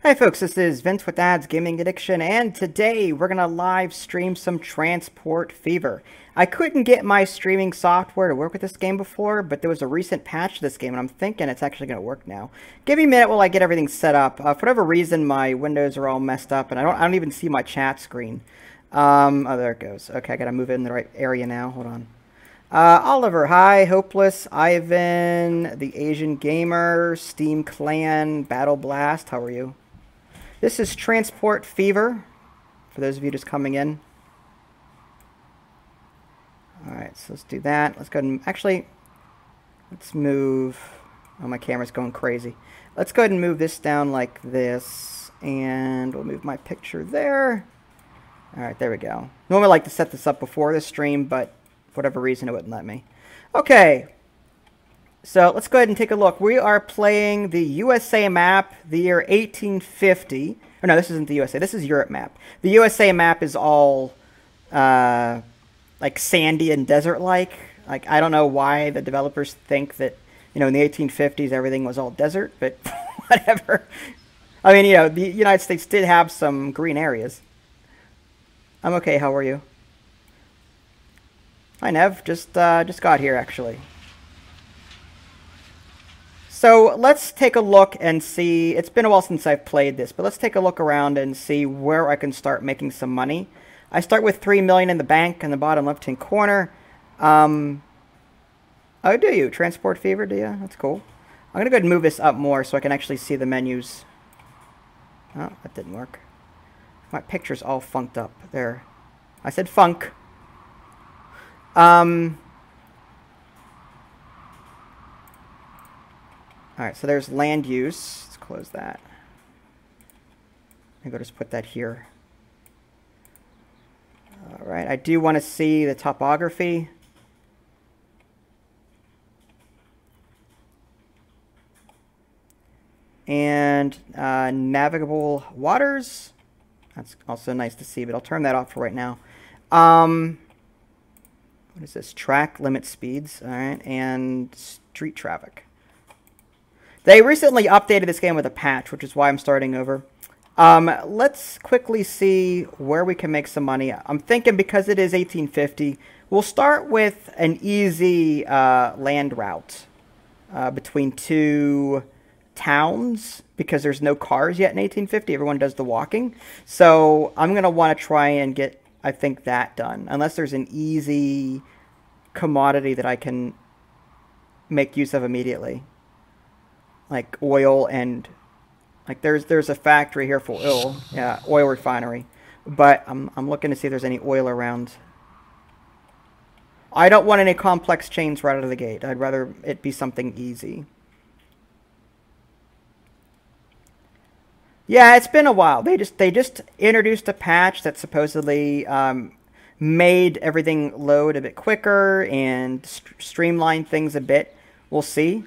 Hey folks, this is Vince with Dad's Gaming Addiction, and today we're going to live stream some Transport Fever. I couldn't get my streaming software to work with this game before, but there was a recent patch to this game, and I'm thinking it's actually going to work now. Give me a minute while I get everything set up. For whatever reason, my windows are all messed up, and I don't even see my chat screen. Oh, there it goes. Okay, I got to move it in the right area now. Hold on. Oliver, hi, Hopeless, Ivan, the Asian Gamer, Steam Clan, Battle Blast, how are you? This is Transport Fever, for those of you just coming in. Alright, so let's do that. Let's go ahead and, actually, let's move, oh, my camera's going crazy. Let's go ahead and move this down like this, and we'll move my picture there. Alright, there we go. Normally I like to set this up before the stream, but for whatever reason it wouldn't let me. Okay. So let's go ahead and take a look. We are playing the USA map, the year 1850. Oh, no, this isn't the USA. This is Europe map. The USA map is all like sandy and desert-like. Like, I don't know why the developers think that, you know, in the 1850s everything was all desert, but whatever. I mean, you know, the United States did have some green areas. I'm okay. How are you? Hi, Nev. Just got here, actually. So let's take a look and see. It's been a while since I've played this, but let's take a look around and see where I can start making some money. I start with $3 million in the bank in the bottom left-hand corner. Oh, do you? Transport Fever, do you? That's cool. I'm going to go ahead and move this up more so I can actually see the menus. Oh, that didn't work. My picture's all funked up. There. I said funk. Alright, so there's land use. Let's close that. Maybe I'll just put that here. Alright, I do want to see the topography. And navigable waters. That's also nice to see, but I'll turn that off for right now. What is this? Track limit speeds. Alright, and street traffic. They recently updated this game with a patch, which is why I'm starting over. Let's quickly see where we can make some money. I'm thinking because it is 1850, we'll start with an easy land route between two towns because there's no cars yet in 1850. Everyone does the walking. So I'm going to want to try and get, I think, that done. Unless there's an easy commodity that I can make use of immediately. Like oil and like there's a factory here for oil, yeah, oil refinery. But I'm looking to see if there's any oil around. I don't want any complex chains right out of the gate. I'd rather it be something easy. Yeah, it's been a while. They just introduced a patch that supposedly made everything load a bit quicker and streamlined things a bit. We'll see.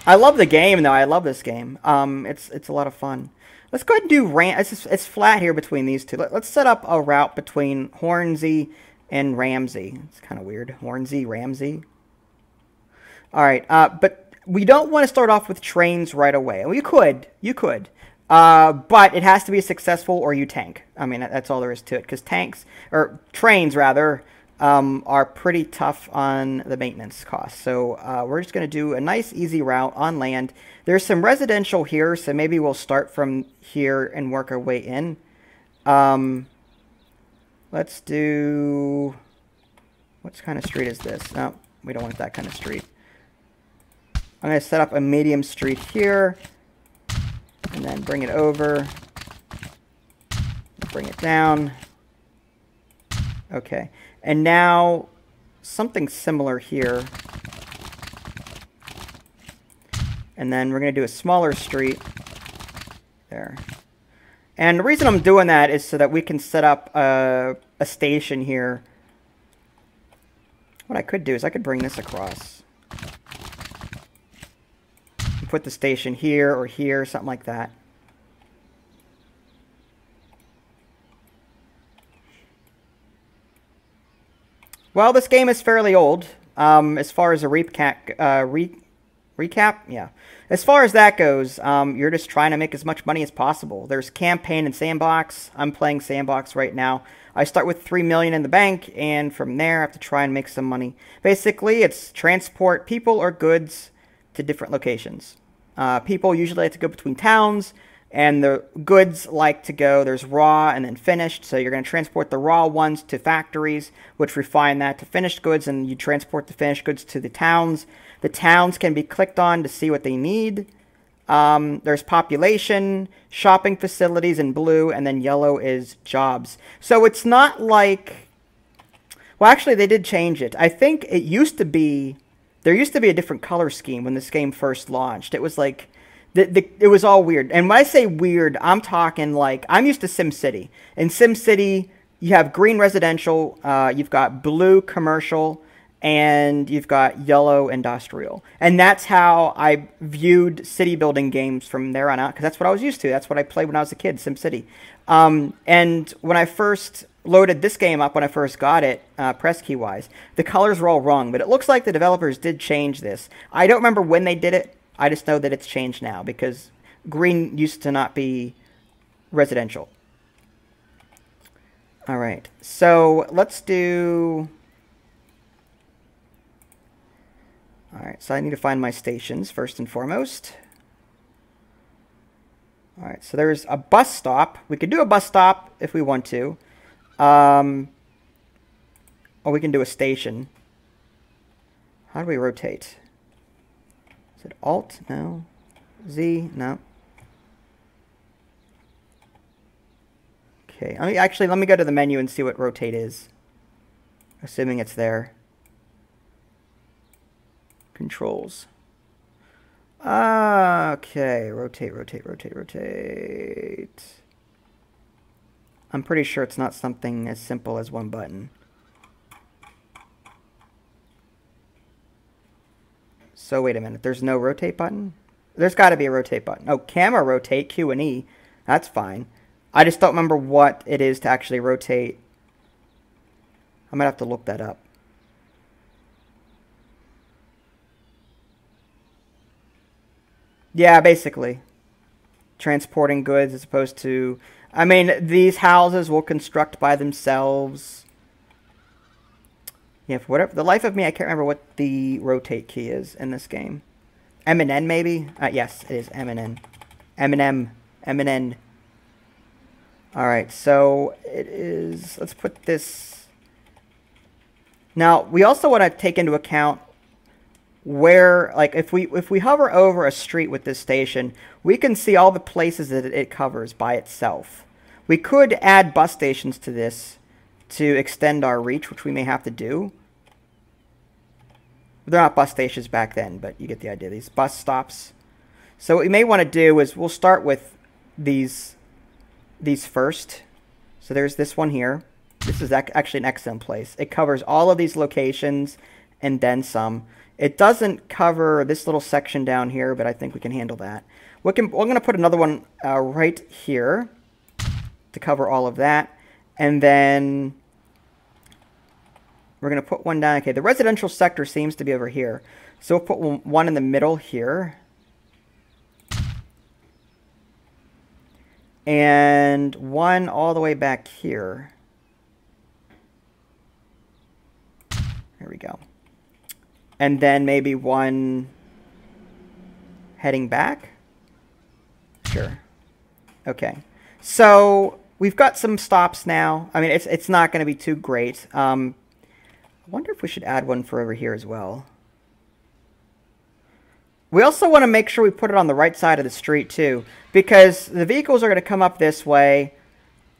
I love the game, though. I love this game. It's a lot of fun. Let's go ahead and do it's flat here between these two. Let's set up a route between Hornsey and Ramsey. It's kind of weird. Hornsey, Ramsey. All right, but we don't want to start off with trains right away. Well, you could, but it has to be successful or you tank. I mean, that's all there is to it. Because trains rather, are pretty tough on the maintenance costs. So we're just going to do a nice easy route on land. There's some residential here, so maybe we'll start from here and work our way in. Let's do, what kind of street is this? No, we don't want that kind of street. I'm going to set up a medium street here and then bring it over, bring it down. Okay. And now, something similar here. And then we're going to do a smaller street. There. And the reason I'm doing that is so that we can set up a station here. What I could do is I could bring this across. And put the station here or here, something like that. Well, this game is fairly old. As far as a recap Recap? Yeah. As far as that goes, you're just trying to make as much money as possible. There's campaign and sandbox. I'm playing sandbox right now. I start with 3 million in the bank, and from there I have to try and make some money. Basically, it's transport people or goods to different locations. People usually like to go between towns, and the goods like to go, there's raw and then finished. So you're going to transport the raw ones to factories, which refine that to finished goods, and you transport the finished goods to the towns. The towns can be clicked on to see what they need. There's population, shopping facilities in blue, and then yellow is jobs. So it's not like... Well, actually, they did change it. I think it used to be... There used to be a different color scheme when this game first launched. It was like... It was all weird. And when I say weird, I'm talking like... I'm used to SimCity. In SimCity, you have green residential, you've got blue commercial, and you've got yellow industrial. And that's how I viewed city building games from there on out, because that's what I was used to. That's what I played when I was a kid, SimCity. And when I first loaded this game up, when I first got it, press key wise, the colors were all wrong, but it looks like the developers did change this. I don't remember when they did it. I just know that it's changed now, because green used to not be residential. All right, so let's do... All right, so I need to find my stations first and foremost. All right, so there's a bus stop. We could do a bus stop if we want to. Or we can do a station. How do we rotate? Is it Alt? No. Z? No. Okay, let me go to the menu and see what rotate is. Assuming it's there. Controls. Okay, rotate, rotate, rotate, rotate. I'm pretty sure it's not something as simple as one button. So wait a minute, there's no rotate button? There's got to be a rotate button. Oh, camera rotate, Q and E. That's fine. I just don't remember what it is to actually rotate. I might have to look that up. Yeah, basically. Transporting goods as opposed to... I mean, these houses will construct by themselves. Yeah, for whatever... The life of me, I can't remember what the rotate key is in this game. M and N, maybe? Yes, it is M and N. M and M. M and N. Alright, so it is... Let's put this... Now, we also want to take into account where, like, if we hover over a street with this station, we can see all the places that it covers by itself. We could add bus stations to this to extend our reach, which we may have to do. They're not bus stations back then, but you get the idea. These bus stops. So what we may want to do is we'll start with these first. So there's this one here. This is actually an excellent place. It covers all of these locations and then some. It doesn't cover this little section down here, but I think we can handle that. We're going to put another one right here to cover all of that. And then we're going to put one down. Okay, the residential sector seems to be over here. So we'll put one in the middle here. And one all the way back here. There we go. And then maybe one heading back. Sure. Okay. So we've got some stops now. I mean, it's not going to be too great. I wonder if we should add one for over here as well. We also want to make sure we put it on the right side of the street too, because the vehicles are going to come up this way,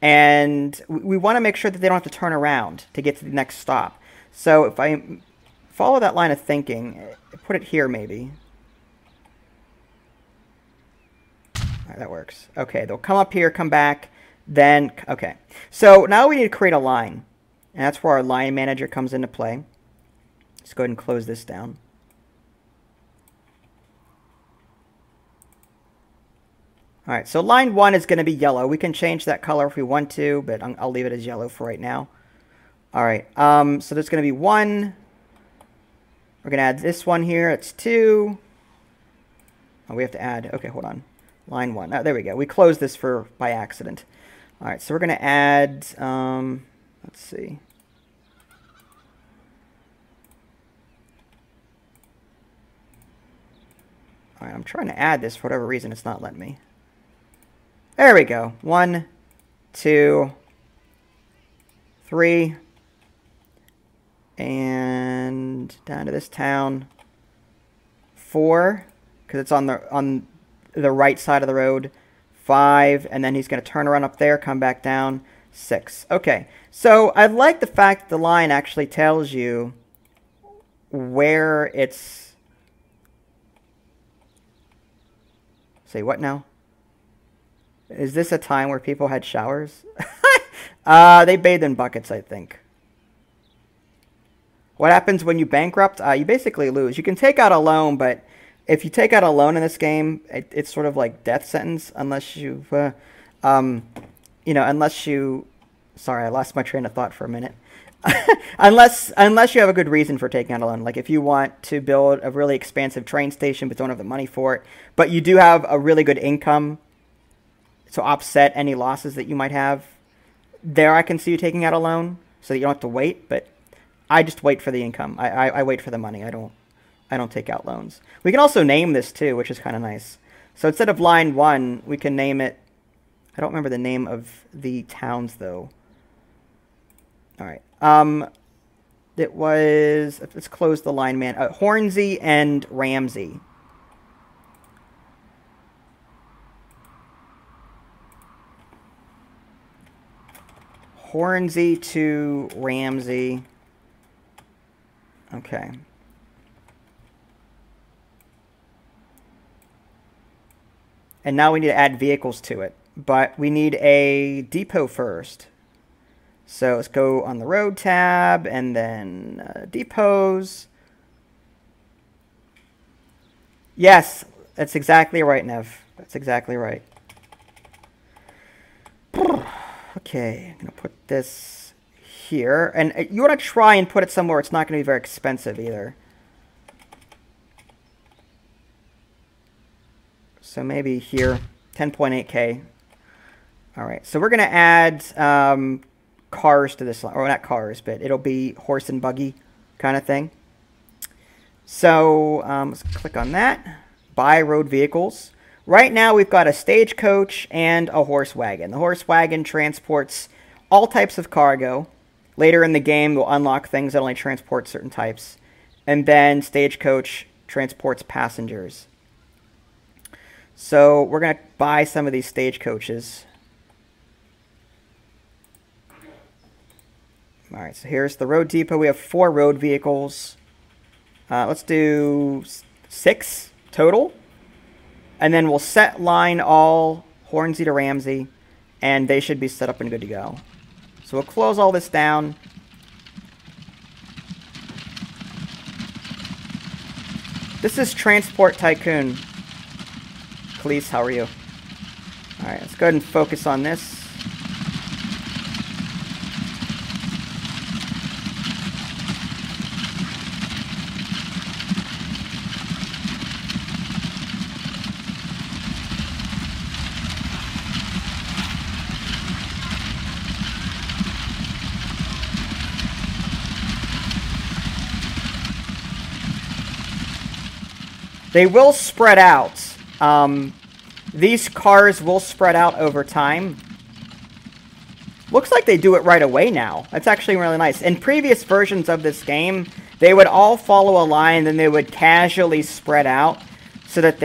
and we want to make sure that they don't have to turn around to get to the next stop. So if I follow that line of thinking, put it here maybe. All right, that works. Okay, they'll come up here, come back, then, okay. So now we need to create a line, and that's where our line manager comes into play. Let's go ahead and close this down. All right, so line 1 is going to be yellow. We can change that color if we want to, but I'll leave it as yellow for right now. All right, so there's going to be 1. We're going to add this one here. It's 2. Oh, we have to add. Okay, hold on. Line 1. Oh, there we go. We closed this by accident. All right, so we're going to add, let's see. All right, I'm trying to add this for whatever reason. It's not letting me. There we go. 1, 2, 3. And down to this town. 4, because it's on the right side of the road. 5, and then he's going to turn around up there, come back down. 6. Okay, so I like the fact that the line actually tells you where it's... Say what now? Is this a time where people had showers? They bathed in buckets, I think. What happens when you bankrupt? You basically lose. You can take out a loan, but if you take out a loan in this game, it's sort of like death sentence unless you, unless you. Sorry, I lost my train of thought for a minute. unless you have a good reason for taking out a loan, like if you want to build a really expansive train station but don't have the money for it, but you do have a really good income to offset any losses that you might have. There, I can see you taking out a loan so that you don't have to wait, but I just wait for the income. I wait for the money. I don't take out loans. We can also name this too, which is kind of nice. So instead of line 1, we can name it. I don't remember the name of the towns though. All right. It was. Let's close the line, man. Hornsey and Ramsey. Hornsey to Ramsey. Okay. And now we need to add vehicles to it. But we need a depot first. So let's go on the road tab and then depots. Yes, that's exactly right, Nev. That's exactly right. Okay, I'm going to put this here. And you want to try and put it somewhere it's not going to be very expensive either. So maybe here, 10.8K. All right, so we're going to add cars to this line. Or not cars, but it'll be horse and buggy kind of thing. So let's click on that. Buy road vehicles. Right now we've got a stagecoach and a horse wagon. The horse wagon transports all types of cargo. Later in the game, we'll unlock things that only transport certain types. And then stagecoach transports passengers. So we're going to buy some of these stagecoaches. All right, so here's the road depot. We have 4 road vehicles. Let's do 6 total. And then we'll set line all Hornsey to Ramsey. And they should be set up and good to go. So we'll close all this down. This is Transport Tycoon. Police, how are you? All right, let's go ahead and focus on this. They will spread out. These cars will spread out over time. Looks like they do it right away now. That's actually really nice. In previous versions of this game, they would all follow a line, then they would casually spread out so that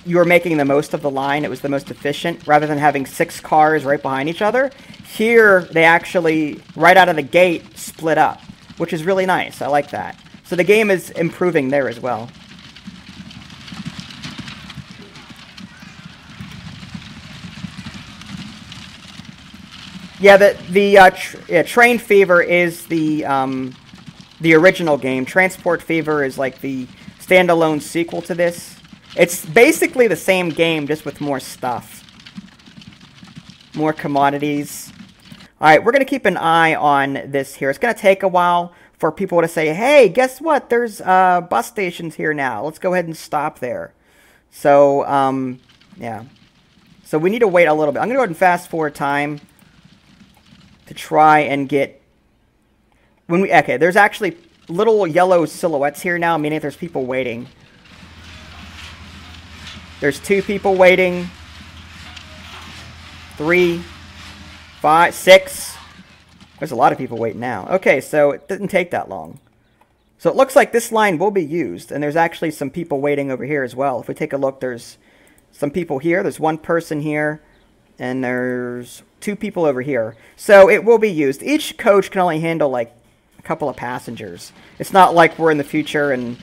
you were making the most of the line. It was the most efficient, rather than having 6 cars right behind each other. Here, they actually, right out of the gate, split up, which is really nice. I like that. So the game is improving there as well. Yeah, Train Fever is the original game. Transport Fever is like the standalone sequel to this. It's basically the same game, just with more stuff. More commodities. Alright, we're going to keep an eye on this here. It's going to take a while for people to say, hey, guess what? There's bus stations here now. Let's go ahead and stop there. So, yeah. So we need to wait a little bit. I'm going to go ahead and fast forward time to try and get... Okay, there's actually little yellow silhouettes here now, meaning there's people waiting. There's 2 people waiting. 3, 5, 6. There's a lot of people waiting now. Okay, so it didn't take that long. So it looks like this line will be used, and there's actually some people waiting over here as well. If we take a look, there's some people here. There's 1 person here, and there's 2 people over here. So it will be used. Each coach can only handle like a couple of passengers. It's not like we're in the future and...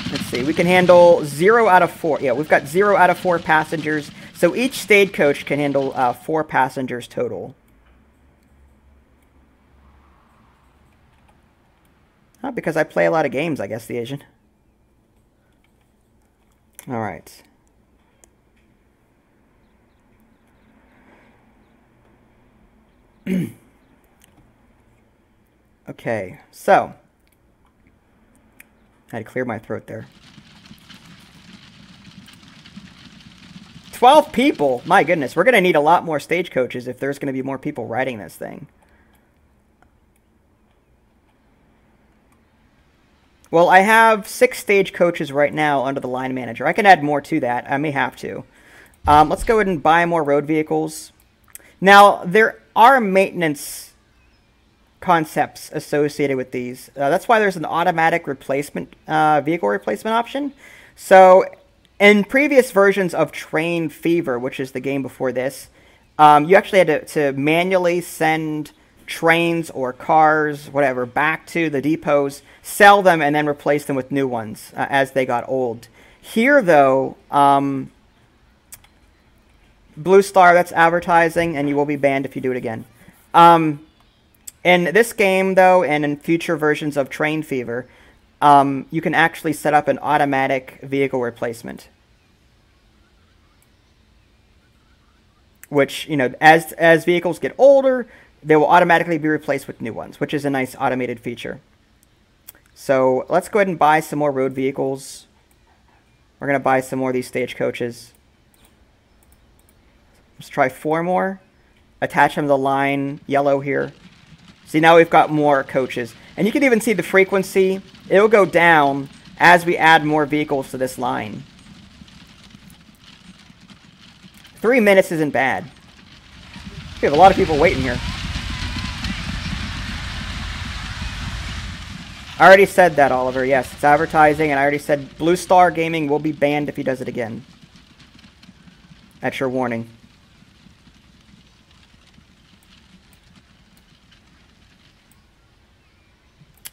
Let's see, we can handle 0 out of 4. Yeah, we've got 0 out of 4 passengers. So each stagecoach can handle 4 passengers total. Because I play a lot of games, I guess, the Asian. All right. Okay, so. I had to clear my throat there. 12 people! My goodness, we're going to need a lot more stagecoaches if there's going to be more people riding this thing. Well, I have 6 stagecoaches right now under the line manager. I can add more to that. I may have to. Let's go ahead and buy more road vehicles. Now, there are maintenance concepts associated with these. That's why there's an automatic replacement, vehicle replacement option. So, in previous versions of Train Fever, which is the game before this, you actually had to manually send trains or cars, whatever, back to the depots, sell them, and then replace them with new ones as they got old. Here, though, Blue Star, that's advertising, and you will be banned if you do it again. In this game, though, and in future versions of Train Fever, you can actually set up an automatic vehicle replacement. Which, you know, as vehicles get older, they will automatically be replaced with new ones, which is a nice automated feature. So let's go ahead and buy some more road vehicles. We're going to buy some more of these stagecoaches. Let's try 4 more. Attach them to the line, yellow here. See, now we've got more coaches. And you can even see the frequency. It'll go down as we add more vehicles to this line. 3 minutes isn't bad. We have a lot of people waiting here. I already said that, Oliver. Yes, it's advertising, and I already said Blue Star Gaming will be banned if he does it again. That's your warning.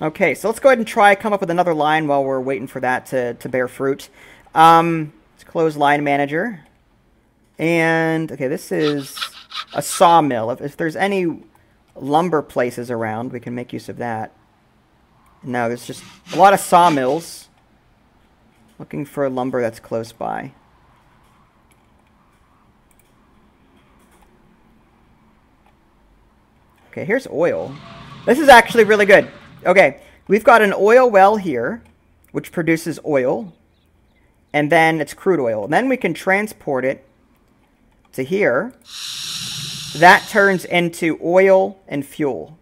Okay, so let's go ahead and come up with another line while we're waiting for that to bear fruit. Let's close line manager. And, okay, this is a sawmill. If there's any lumber places around, we can make use of that. No, there's just a lot of sawmills. Looking for lumber that's close by. Okay, here's oil. This is actually really good. Okay, we've got an oil well here, which produces oil. And then it's crude oil. And then we can transport it to here. That turns into oil and fuel.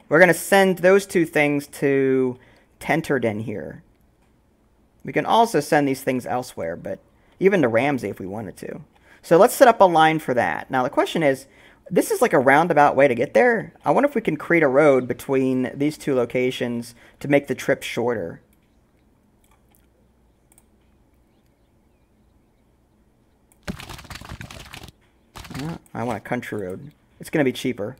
We're going to send those 2 things to Tenterden here. We can also send these things elsewhere, but even to Ramsey if we wanted to. So let's set up a line for that. Now the question is, this is like a roundabout way to get there. I wonder if we can create a road between these 2 locations to make the trip shorter. I want a country road. It's going to be cheaper.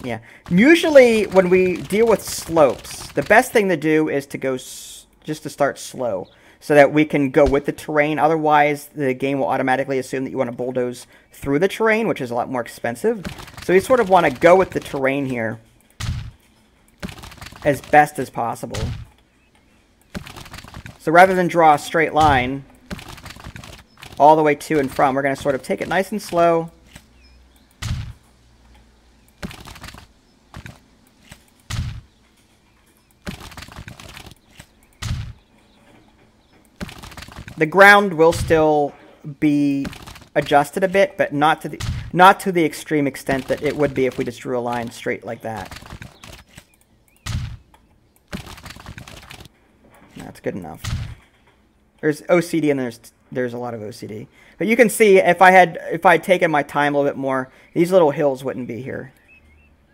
Yeah. Usually, when we deal with slopes, the best thing to do is to go just to start slow, so that we can go with the terrain. Otherwise, the game will automatically assume that you want to bulldoze through the terrain, which is a lot more expensive. So you sort of want to go with the terrain here as best as possible. So rather than draw a straight line all the way to and from, we're going to sort of take it nice and slow. The ground will still be adjusted a bit, but not to the extreme extent that it would be if we just drew a line straight like that. That's good enough. There's OCD and there's a lot of OCD. But you can see if I had taken my time a little bit more, these little hills wouldn't be here.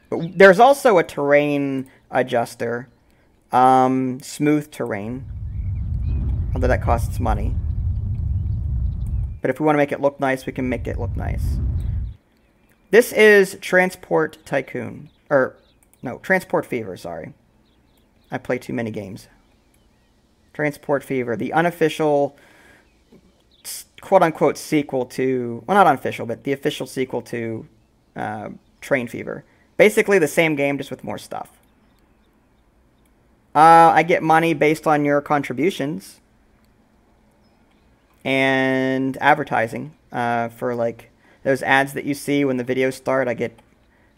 But there's also a terrain adjuster, smooth terrain, although that costs money. But if we want to make it look nice, we can make it look nice. This is Transport Tycoon, or no, Transport Fever, sorry. I play too many games. Transport Fever, the unofficial, quote-unquote, sequel to... Well, not unofficial, but the official sequel to Train Fever. Basically the same game, just with more stuff. I get money based on your contributions. And advertising. For, like, those ads that you see when the videos start, I get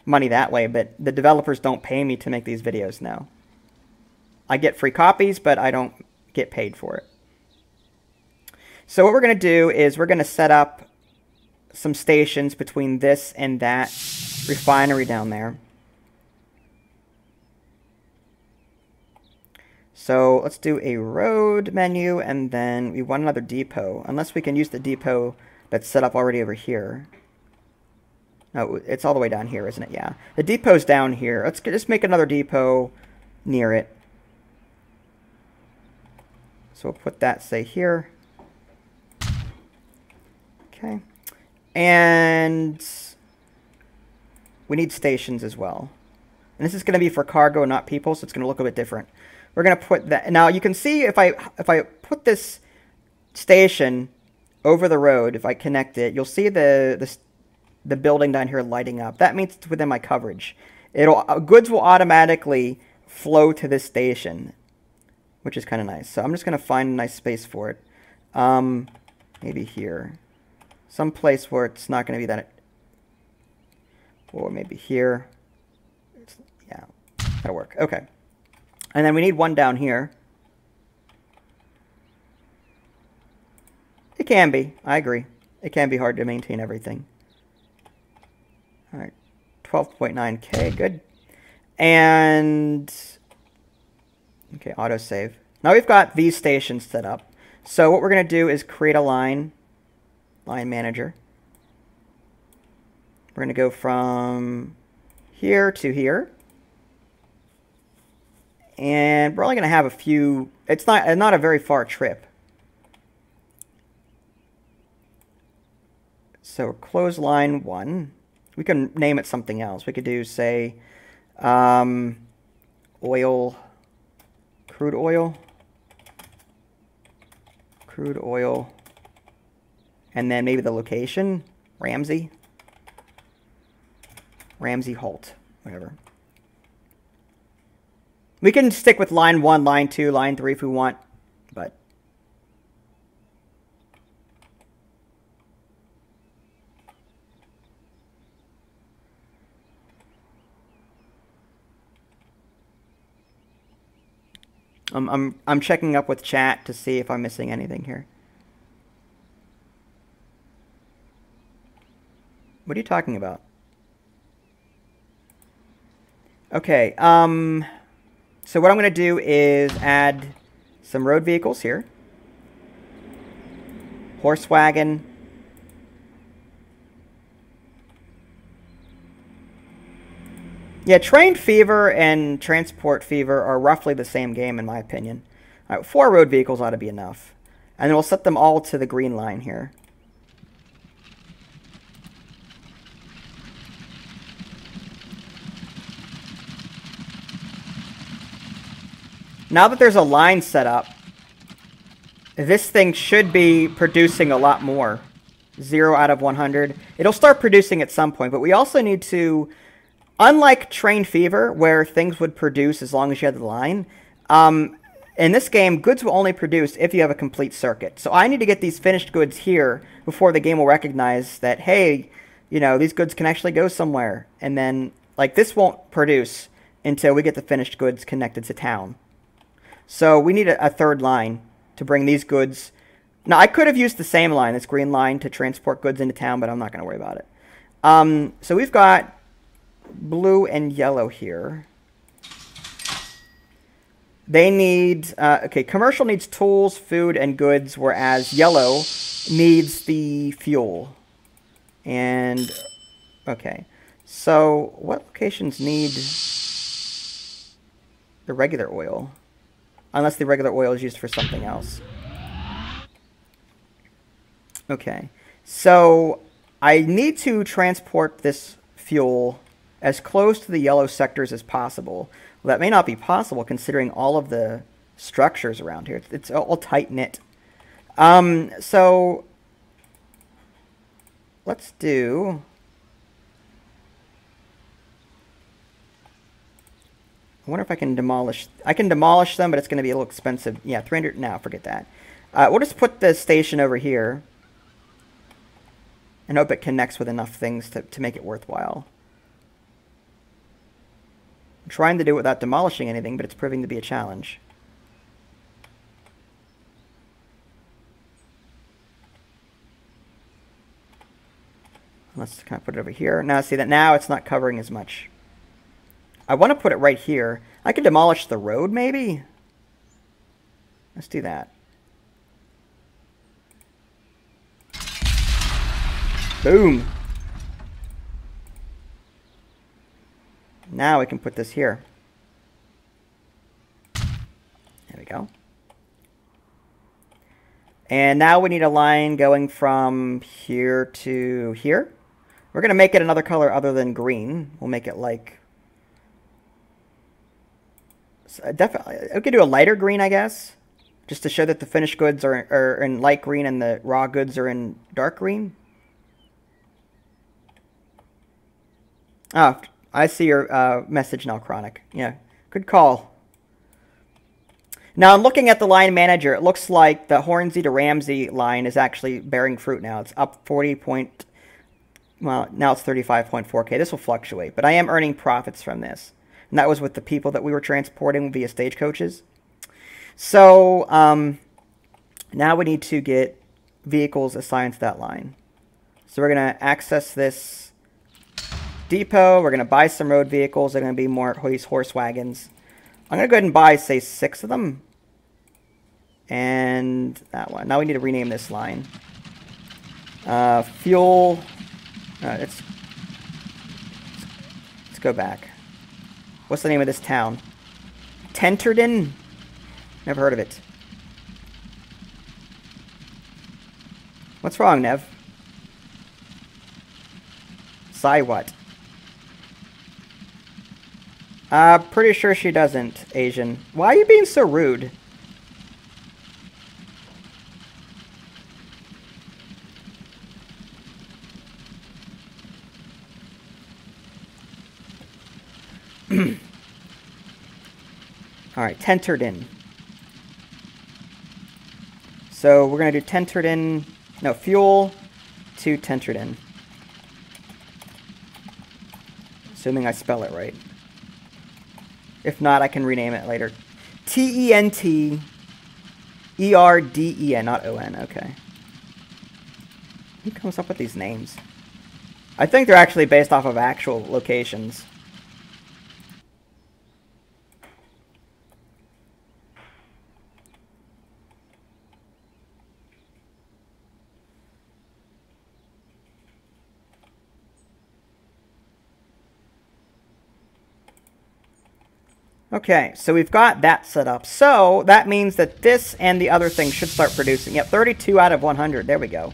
money that way. But the developers don't pay me to make these videos now. I get free copies, but I don't get paid for it. So what we're going to do is we're going to set up some stations between this and that refinery down there. So let's do a road menu, and then we want another depot, unless we can use the depot that's set up already over here. No, it's all the way down here, isn't it? Yeah. The depot's down here. Let's just make another depot near it. So we'll put that, say, here. Okay. And we need stations as well. And this is going to be for cargo, not people, so it's going to look a bit different. We're going to put that... Now, you can see if I put this station over the road, if I connect it, you'll see the building down here lighting up. That means it's within my coverage. Goods will automatically flow to this station, which is kind of nice. So I'm just going to find a nice space for it. Maybe here. Some place where it's not going to be that... Or maybe here. Yeah, that'll work. Okay. And then we need one down here. It can be. I agree. It can be hard to maintain everything. All right. 12.9K. Good. And... Okay, autosave. Now we've got these stations set up. So what we're going to do is create a line manager. We're going to go from here to here. And we're only going to have a few... It's not a very far trip. So close line 1. We can name it something else. We could do, say, oil... Crude oil, and then maybe the location, Ramsey Holt, whatever. We can stick with line 1, line 2, line 3 if we want, but I'm checking up with chat to see if I'm missing anything here. What are you talking about? Okay, so what I'm going to do is add some road vehicles here. Horse wagon. Yeah, Train Fever and Transport Fever are roughly the same game in my opinion. All right, 4 road vehicles ought to be enough. And then we'll set them all to the green line here. Now that there's a line set up, this thing should be producing a lot more. 0 out of 100. It'll start producing at some point, but we also need to... Unlike Train Fever, where things would produce as long as you had the line, in this game, goods will only produce if you have a complete circuit. So I need to get these finished goods here before the game will recognize that, hey, you know, these goods can actually go somewhere. And then, like, this won't produce until we get the finished goods connected to town. So we need a third line to bring these goods Now, I could have used the same line, this green line, to transport goods into town, but I'm not going to worry about it. So we've got blue and yellow here. They need, okay, commercial needs tools, food, and goods, whereas yellow needs the fuel. And, okay. So, what locations need the regular oil? Unless the regular oil is used for something else. Okay. So, I need to transport this fuel as close to the yellow sectors as possible. Well, that may not be possible considering all of the structures around here. It's all tight-knit. So let's do... I wonder if I can demolish... I can demolish them, but it's going to be a little expensive. Yeah, 300... No, forget that. We'll just put the station over here and hope it connects with enough things to make it worthwhile. I'm trying to do it without demolishing anything, but it's proving to be a challenge. Let's kind of put it over here. Now, see that now it's not covering as much. I want to put it right here. I could demolish the road, maybe? Let's do that. Boom. Now we can put this here. There we go. And now we need a line going from here to here. We're going to make it another color other than green. We'll make it like... definitely, we could do a lighter green, I guess. Just to show that the finished goods are in light green and the raw goods are in dark green. Oh, I see your message now, Chronic. Yeah, good call. Now, I'm looking at the line manager. It looks like the Hornsey to Ramsey line is actually bearing fruit now. It's up 40 point... Well, now it's 35.4K. This will fluctuate, but I am earning profits from this. And that was with the people that we were transporting via stagecoaches. So, now we need to get vehicles assigned to that line. So we're going to access this depot. We're going to buy some road vehicles. They're going to be more these horse wagons. I'm going to go ahead and buy, say, 6 of them. And that one. Now we need to rename this line. Fuel. Let's go back. What's the name of this town? Tenterden? Never heard of it. What's wrong, Nev? Sigh what? Pretty sure she doesn't, Asian. Why are you being so rude? Alright, Tenterden. So we're going to do Tenterden, no, fuel to Tenterden. Assuming I spell it right. If not, I can rename it later. T-E-N-T-E-R-D-E-N, not O-N, okay. Who comes up with these names? I think they're actually based off of actual locations. Okay, so we've got that set up. So that means that this and the other thing should start producing. Yep, 32 out of 100. There we go.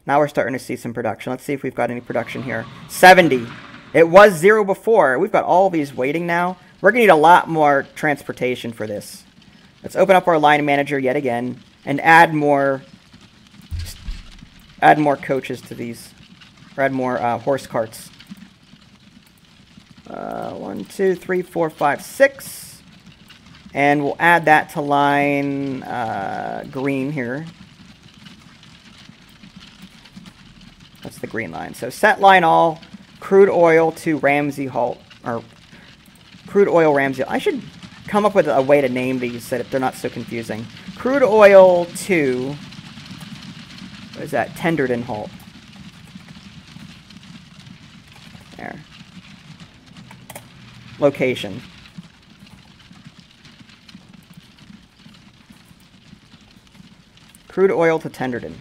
Now we're starting to see some production. Let's see if we've got any production here. 70. It was 0 before. We've got all these waiting now. We're going to need a lot more transportation for this. Let's open up our line manager yet again and add more coaches to these. Or add more horse carts. 1, 2, 3, 4, 5, 6. And we'll add that to line green here. That's the green line. So set line all, crude oil to Ramsey Halt, or crude oil Ramsey. I should come up with a way to name these so that they're not so confusing. Crude oil to, what is that, Tenderden halt. There. Location. Crude oil to Tenderden.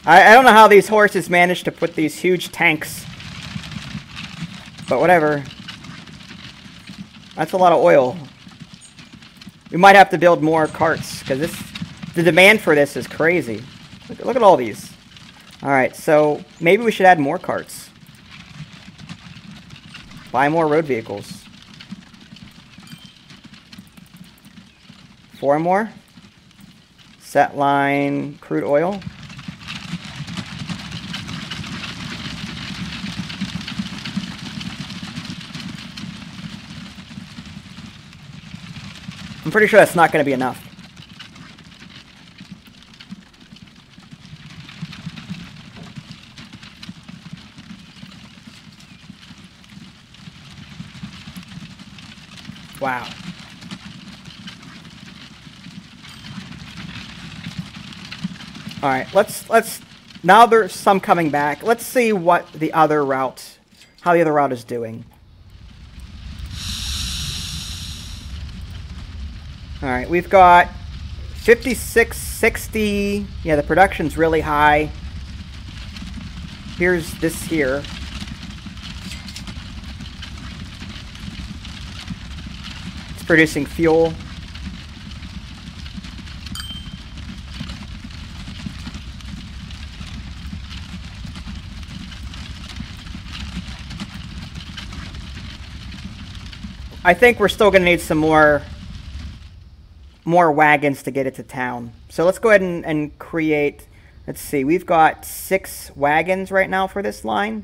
I don't know how these horses managed to put these huge tanks. But whatever. That's a lot of oil. We might have to build more carts, because the demand for this is crazy. Look at all these. Alright, so maybe we should add more carts. Buy more road vehicles. 4 more. Set line crude oil. I'm pretty sure that's not going to be enough. Wow. All right, let's now there's some coming back. Let's see what the other route, how the other route is doing. All right, we've got 56, 60. Yeah, the production's really high. Here's this here. It's producing fuel. I think we're still going to need some more wagons to get it to town. So let's go ahead and create, let's see, we've got 6 wagons right now for this line.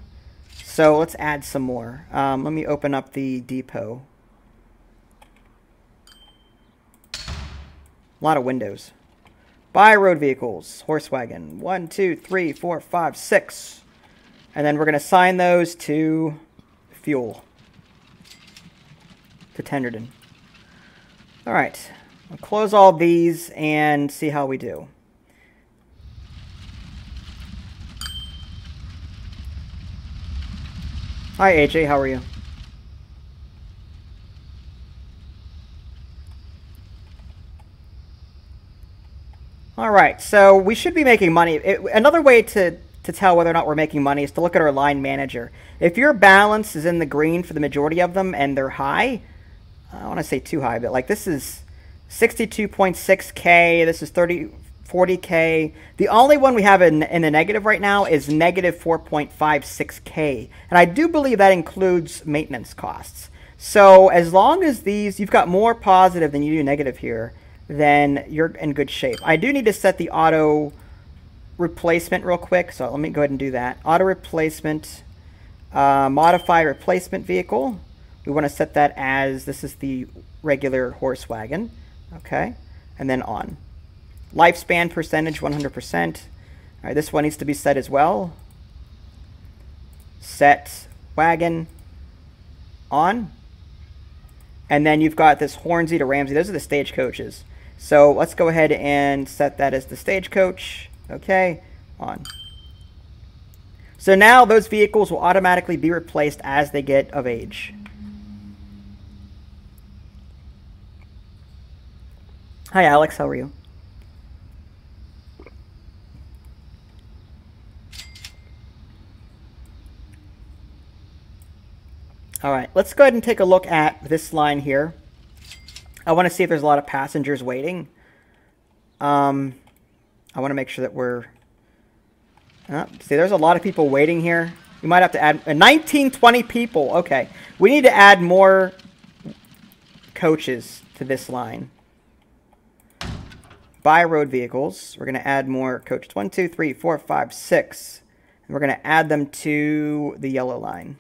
So let's add some more. Let me open up the depot. A lot of windows. Buy road vehicles. Horse wagon. 1, 2, 3, 4, 5, 6. And then we're going to assign those to fuel. To Tenderden. Alright. I'll close all these and see how we do. Hi AJ, how are you? Alright, so we should be making money. Another way to tell whether or not we're making money is to look at our line manager. If your balance is in the green for the majority of them and they're high, I don't want to say too high, but like this is 62.6K, this is 40K. The only one we have in the negative right now is negative 4.56K. And I do believe that includes maintenance costs. So as long as these, you've got more positive than you do negative here, then you're in good shape. I do need to set the auto replacement real quick, so let me go ahead and do that. Auto replacement, modify replacement vehicle. We want to set that as, this is the regular horse wagon. Okay, and then on. Lifespan percentage 100%. All right, this one needs to be set as well. Set wagon on. And then you've got this Hornsey to Ramsey. Those are the stagecoaches. So let's go ahead and set that as the stagecoach. Okay, on. So now those vehicles will automatically be replaced as they get of age. Hi Alex, how are you? All right, let's go ahead and take a look at this line here. I want to see if there's a lot of passengers waiting. I want to make sure that we're... see, there's a lot of people waiting here. We might have to add 19, 20 people. Okay, we need to add more coaches to this line. Buy road vehicles. We're going to add more coaches. 1, 2, 3, 4, 5, 6. And we're going to add them to the yellow line.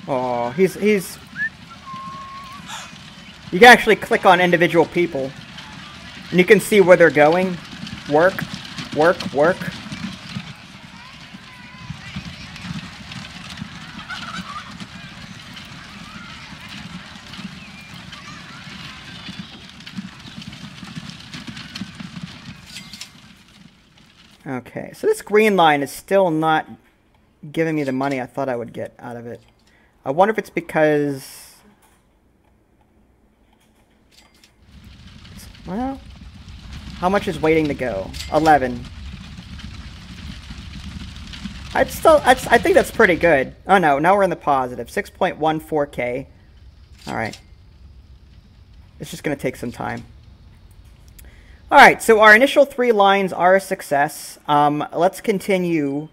Oh, he's... You can actually click on individual people. And you can see where they're going. Work, work, work. Okay, so this green line is still not giving me the money I thought I would get out of it. I wonder if it's because... Well, how much is waiting to go? 11. I think that's pretty good. Oh no, now we're in the positive. 6.14K. Alright. It's just going to take some time. Alright, so our initial 3 lines are a success. Let's continue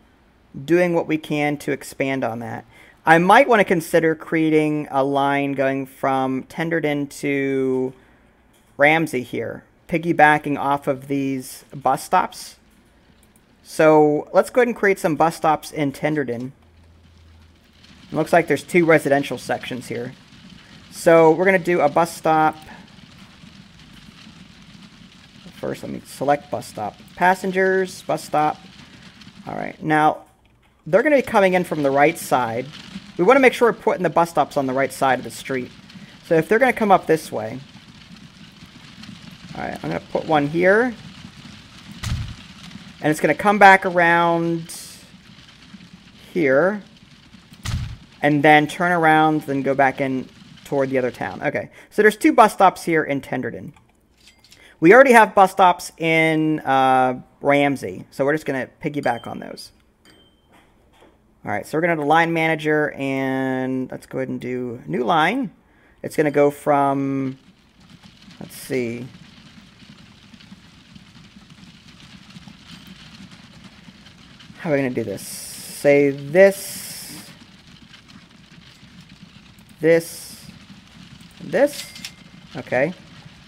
doing what we can to expand on that. I might want to consider creating a line going from Tenderden to Ramsey here, piggybacking off of these bus stops. So let's go ahead and create some bus stops in Tenderden. It looks like there's 2 residential sections here. So we're going to do a bus stop. First, let me select bus stop. Passengers, bus stop. All right, now they're going to be coming in from the right side. We want to make sure we're putting the bus stops on the right side of the street. So if they're going to come up this way, all right, I'm going to put one here. And it's going to come back around here. And then turn around, then go back in toward the other town. Okay, so there's 2 bus stops here in Tenderden. We already have bus stops in Ramsey, so we're just going to piggyback on those. All right, so we're going to have the line manager, and let's go ahead and do new line. It's going to go from, let's see. How are we going to do this? Say this, this, this. Okay.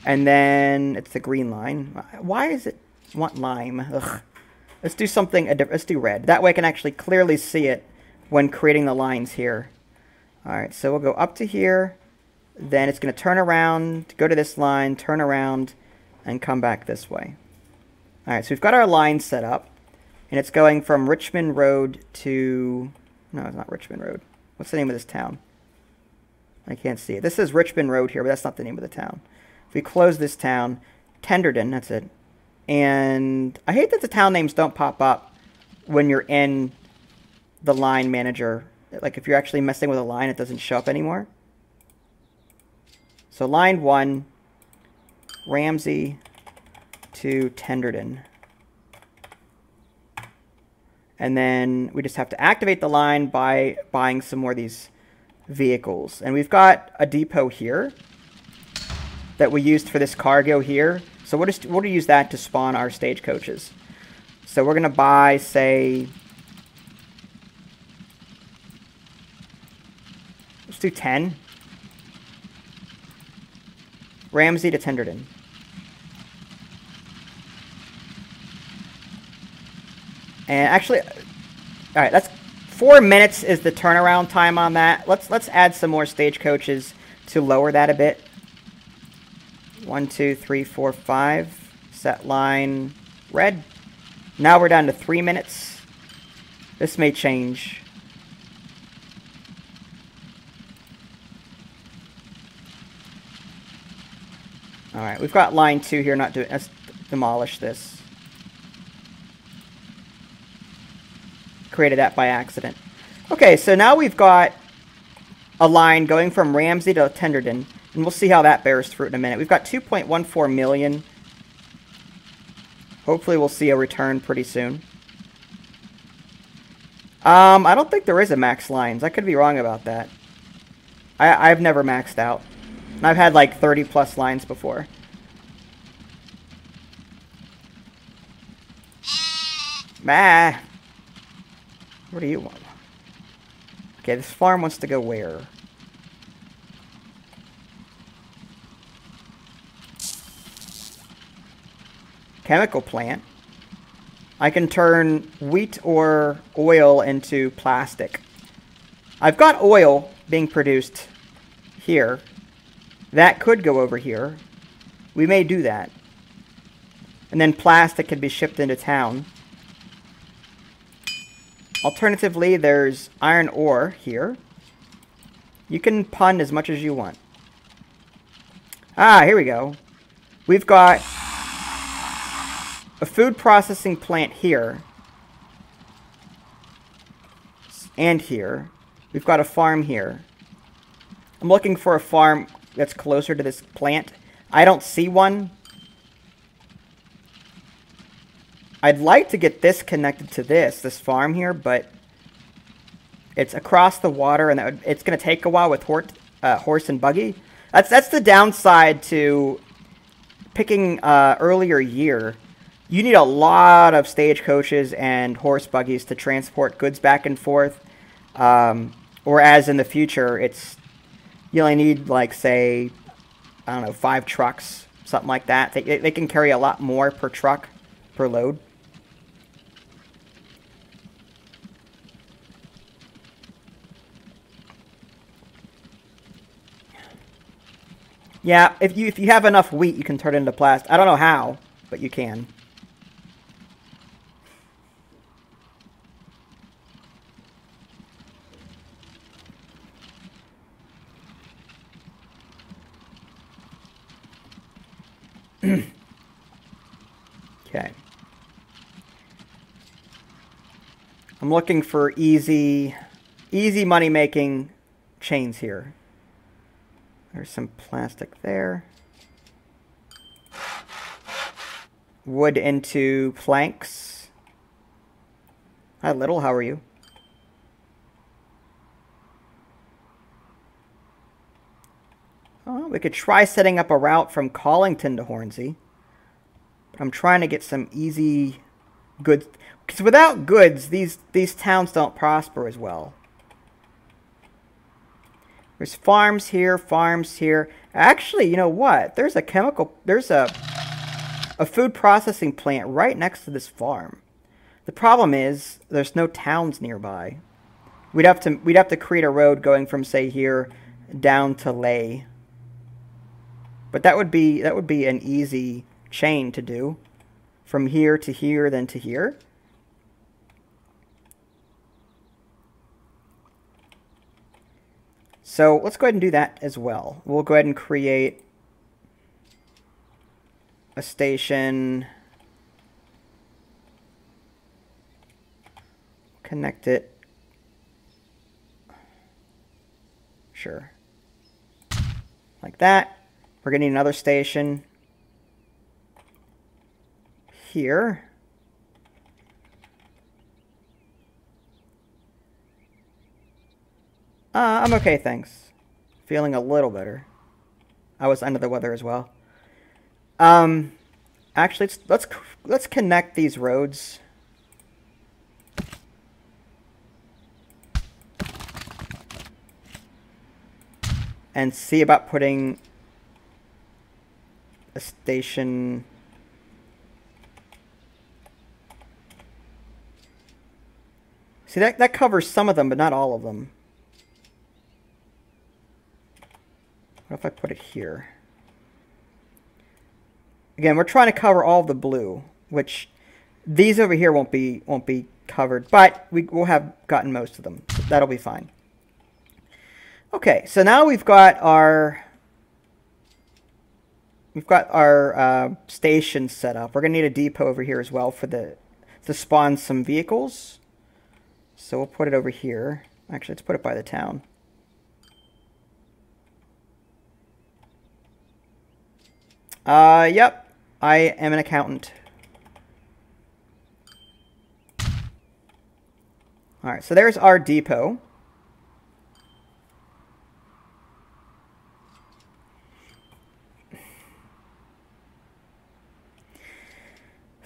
And then it's the green line. Why is it want lime? Ugh. Let's do something, let's do red. That way I can actually clearly see it when creating the lines here. All right, so we'll go up to here. Then it's going to turn around, go to this line, turn around, and come back this way. All right, so we've got our line set up. And it's going from Richmond Road to... No, it's not Richmond Road. What's the name of this town? I can't see it. This is Richmond Road here, but that's not the name of the town. If we close this town, Tenderden, that's it. And I hate that the town names don't pop up when you're in the line manager. Like if you're actually messing with a line, it doesn't show up anymore. So line 1, Ramsey to Tenderden. And then we just have to activate the line by buying some more of these vehicles. And we've got a depot here that we used for this cargo here. So we'll use that to spawn our stagecoaches. So we're going to buy, say, let's do 10. Ramsey to Tenderden. And actually, all right, that's 4 minutes is the turnaround time on that. Let's add some more stagecoaches to lower that a bit. 1, 2, 3, 4, 5. Set line red. Now we're down to 3 minutes. This may change. All right, we've got line 2 here not doing. Let's demolish this. Created that by accident. Okay, so now we've got a line going from Ramsey to Tenderden, and we'll see how that bears fruit in a minute. We've got 2.14 million. Hopefully we'll see a return pretty soon. I don't think there is a max lines. I could be wrong about that. I've never maxed out. I've had like 30 plus lines before. Bah. What do you want? Okay, this farm wants to go where? Chemical plant. I can turn wheat or oil into plastic. I've got oil being produced here. That could go over here. We may do that. And then plastic can be shipped into town. Alternatively, there's iron ore here. You can pun as much as you want. Ah, here we go. We've got a food processing plant here. And here. We've got a farm here. I'm looking for a farm that's closer to this plant. I don't see one. I'd like to get this connected to this farm here, but it's across the water, and it's going to take a while with horse and buggy. That's the downside to picking earlier year. You need a lot of stagecoaches and horse buggies to transport goods back and forth. Whereas in the future, you only need, like, say, I don't know, 5 trucks, something like that. They can carry a lot more per truck, per load. Yeah, if you have enough wheat, you can turn it into plastic. I don't know how, but you can. Okay. I'm looking for easy money-making chains here. There's some plastic there. Wood into planks. Hi, Little. How are you? Oh, we could try setting up a route from Collington to Hornsey. But I'm trying to get some easy goods. Because without goods, these towns don't prosper as well. There's farms here, farms here. Actually, you know what? There's a food processing plant right next to this farm. The problem is there's no towns nearby. We'd have to create a road going from, say, here down to Ley. But that would be an easy chain to do. From here to here, then to here. So let's go ahead and do that as well. We'll go ahead and create a station. Connect it. Sure. Like that. We're going to need another station here. I'm okay, thanks. Feeling a little better. I was under the weather as well. Actually, let's connect these roads. And see about putting a station. See, that covers some of them, but not all of them. What if I put it here? Again, we're trying to cover all of the blue, which these over here won't be covered, but we'll have gotten most of them. So that'll be fine. Okay, so now we've got our station set up. We're gonna need a depot over here as well to spawn some vehicles. So we'll put it over here. Actually, let's put it by the town. Yep. I am an accountant. Alright, so there's our depot.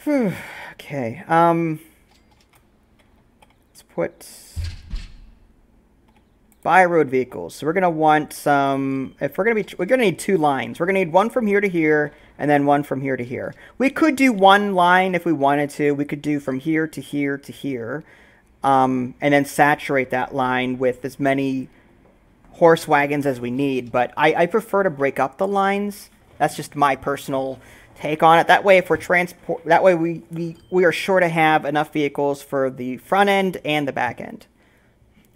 Okay, let's put buy road vehicles. So we're gonna want some. We're gonna need 2 lines. We're gonna need one from here to here, and then one from here to here. We could do one line if we wanted to. We could do from here to here to here. and then saturate that line with as many horse wagons as we need. But I prefer to break up the lines. That's just my personal take on it. That way, if we're we are sure to have enough vehicles for the front end and the back end.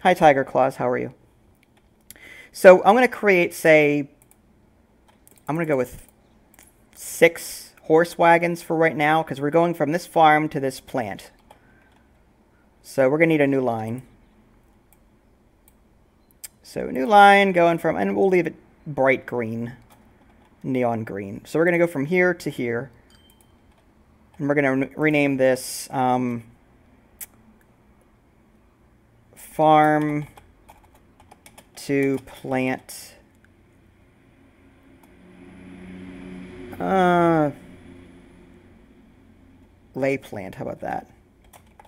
Hi, Tiger Claws. How are you? So I'm going to create, say, I'm going to go with 6 horse wagons for right now, because we're going from this farm to this plant. So we're going to need a new line. So a new line going from, and we'll leave it bright green, neon green. So we're going to go from here to here. And we're going to rename this farm to plant. Lay plant, how about that?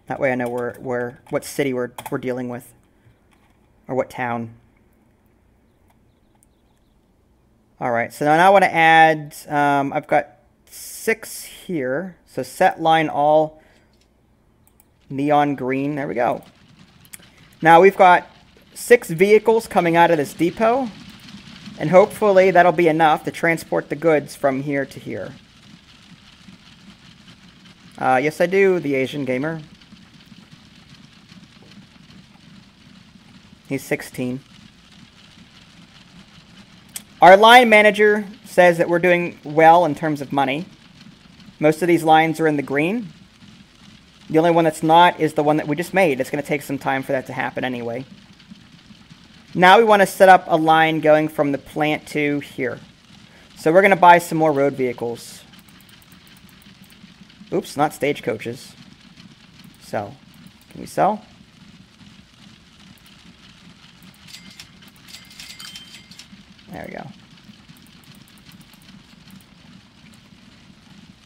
That way I know what city we're dealing with, or what town. All right, so now I want to add. I've got 6 here, so set line all neon green. There we go. Now we've got 6 vehicles coming out of this depot, and hopefully that'll be enough to transport the goods from here to here. Yes, I do, the Asian gamer. He's 16. Our line manager says that we're doing well in terms of money. Most of these lines are in the green. The only one that's not is the one that we just made. It's going to take some time for that to happen anyway. Now we want to set up a line going from the plant to here. So we're going to buy some more road vehicles. Oops, not stagecoaches. Sell. Can we sell? There we go.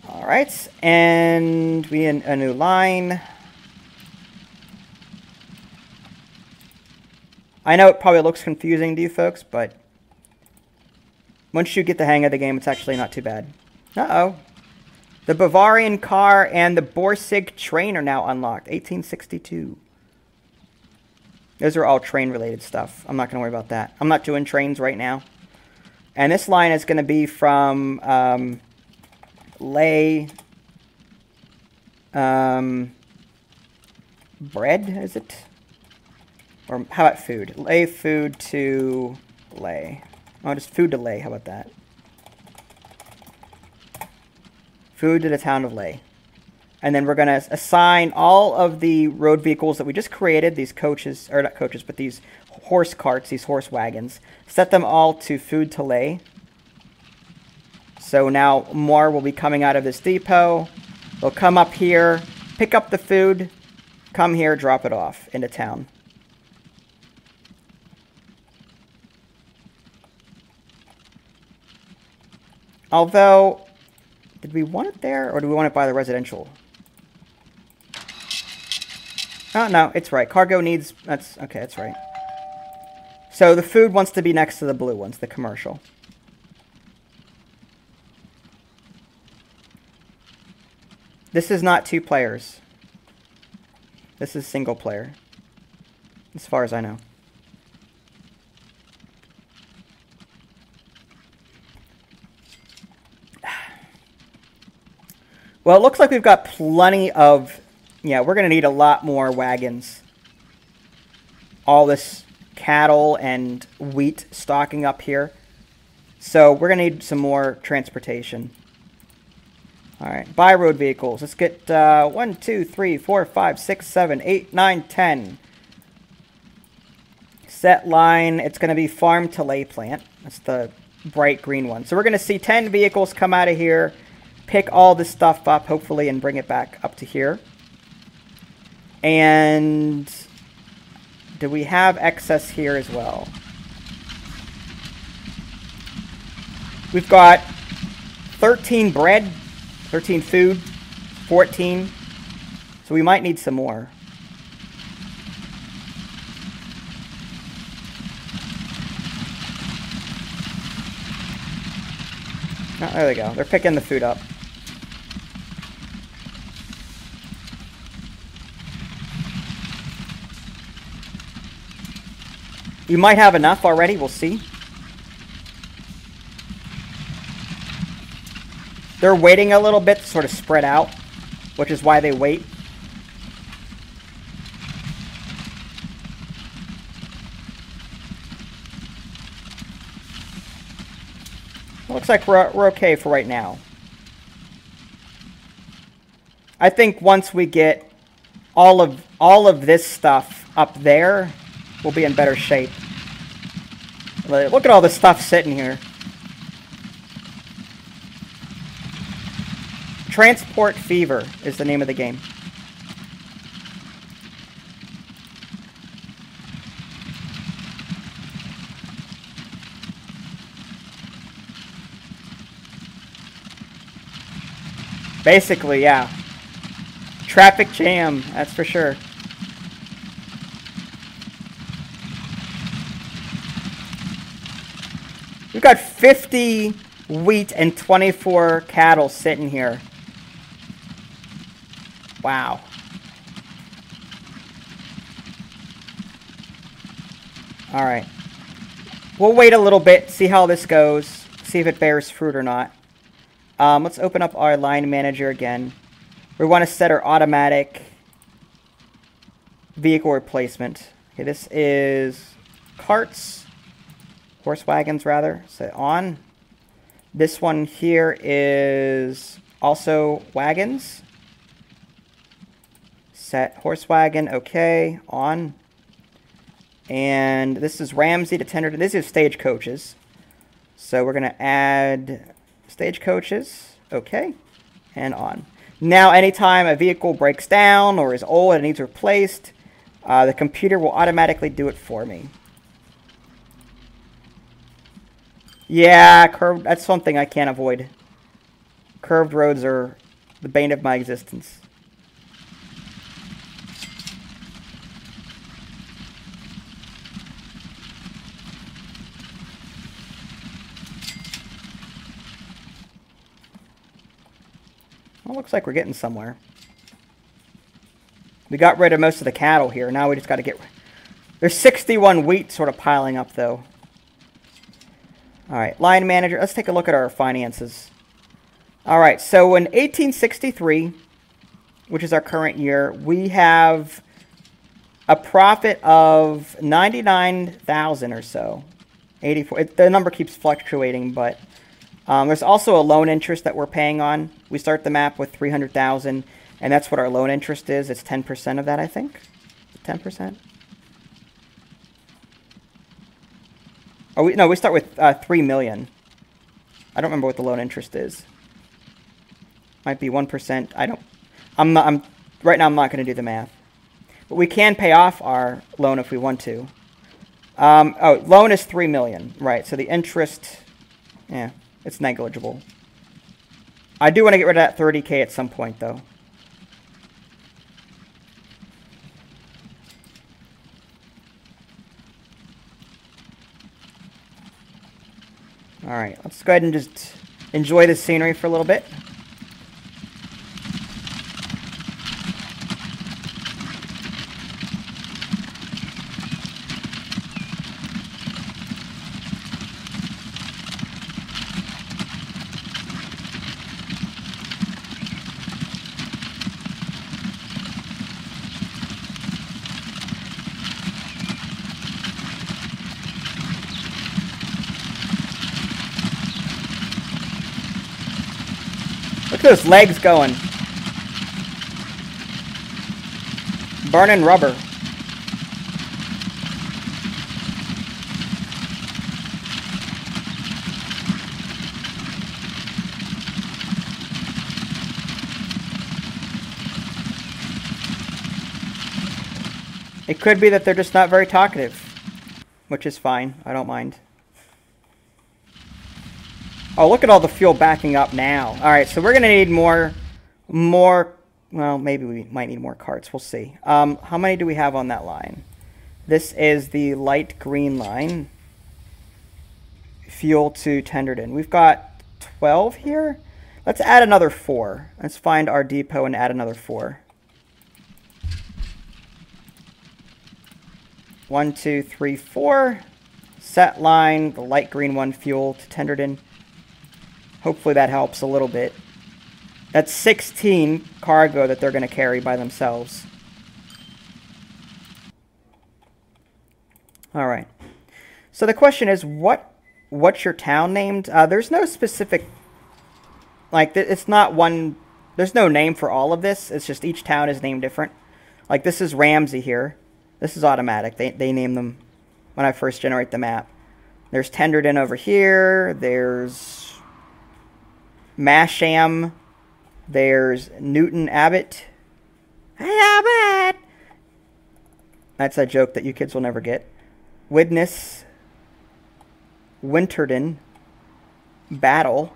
All right, and we need a new line. I know it probably looks confusing to you folks, but once you get the hang of the game, it's actually not too bad. Uh-oh. The Bavarian car and the Borsig train are now unlocked. 1862. Those are all train-related stuff. I'm not going to worry about that. I'm not doing trains right now. And this line is going to be from Lay bread, is it? Or how about food? Lay food to Lay. Oh, just food to Lay. How about that? Food to the town of Lay. And then we're going to assign all of the road vehicles that we just created, these coaches, or not coaches, but these horse carts, these horse wagons, set them all to food to Lay. So now more will be coming out of this depot. They'll come up here, pick up the food, come here, drop it off into town. Although, did we want it there, or do we want it by the residential? Oh, no, it's right. Cargo needs... That's okay, that's right. So the food wants to be next to the blue ones, the commercial. This is not 2 players. This is single player, as far as I know. Well, it looks like we've got plenty of... Yeah, we're going to need a lot more wagons. All this cattle and wheat stocking up here. So we're going to need some more transportation. All right, buy road vehicles. Let's get 1, 2, 3, 4, 5, 6, 7, 8, 9, 10. Set line. It's going to be farm to lay plant. That's the bright green one. So we're going to see 10 vehicles come out of here, pick all this stuff up, hopefully, and bring it back up to here. And do we have excess here as well? We've got 13 bread, 13 food, 14. So we might need some more. Oh, there they go. They're picking the food up. You might have enough already. We'll see. They're waiting a little bit to sort of spread out, which is why they wait. Looks like we're okay for right now. I think once we get all of this stuff up there, we'll be in better shape. Look at all this stuff sitting here. Transport Fever is the name of the game. Basically, yeah. Traffic jam, that's for sure. We've got 50 wheat and 24 cattle sitting here. Wow. All right. We'll wait a little bit, see how this goes, see if it bears fruit or not. Let's open up our line manager again. We want to set our automatic vehicle replacement. Okay, this is carts, horse wagons rather, set on. This one here is also wagons. Set horse wagon, okay, on. And this is Ramsey to Tenderton. This is stagecoaches. So we're going to add stagecoaches, okay, and on. Now, anytime a vehicle breaks down or is old and needs replaced, the computer will automatically do it for me. Yeah, curved. That's something I can't avoid. Curved roads are the bane of my existence. Well, looks like we're getting somewhere. We got rid of most of the cattle here. Now we just got to get... There's 61 wheat sort of piling up, though. All right, line manager. Let's take a look at our finances. All right, so in 1863, which is our current year, we have a profit of 99,000 or so. 84. The number keeps fluctuating, but there's also a loan interest that we're paying on. We start the map with 300,000, and that's what our loan interest is. It's 10% of that, I think. 10%. Oh, no, we start with 3 million. I don't remember what the loan interest is. Might be 1%. Right now I'm not going to do the math. But we can pay off our loan if we want to. Oh, loan is 3 million. Right, so the interest, yeah, it's negligible. I do want to get rid of that 30K at some point, though. Alright, let's go ahead and just enjoy the scenery for a little bit. Look at those legs going. Burning rubber. It could be that they're just not very talkative, which is fine. I don't mind. Oh, look at all the fuel backing up now. All right, so we're going to need more, well, maybe we might need more carts. We'll see. How many do we have on that line? This is the light green line. Fuel to Tenderton. We've got 12 here. Let's add another 4. Let's find our depot and add another 4. 1, 2, 3, 4. Set line, the light green one, fuel to Tenderden. Hopefully that helps a little bit. That's 16 cargo that they're going to carry by themselves. All right. So the question is, what's your town named? There's no specific, like, it's not one, there's no name for all of this. It's just each town is named different. Like, this is Ramsey here. This is automatic. They name them when I first generate the map. There's Tenderden over here. There's Masham. There's Newton Abbott. Hey, Abbott! That's a joke that you kids will never get. Widnes. Winterden. Battle.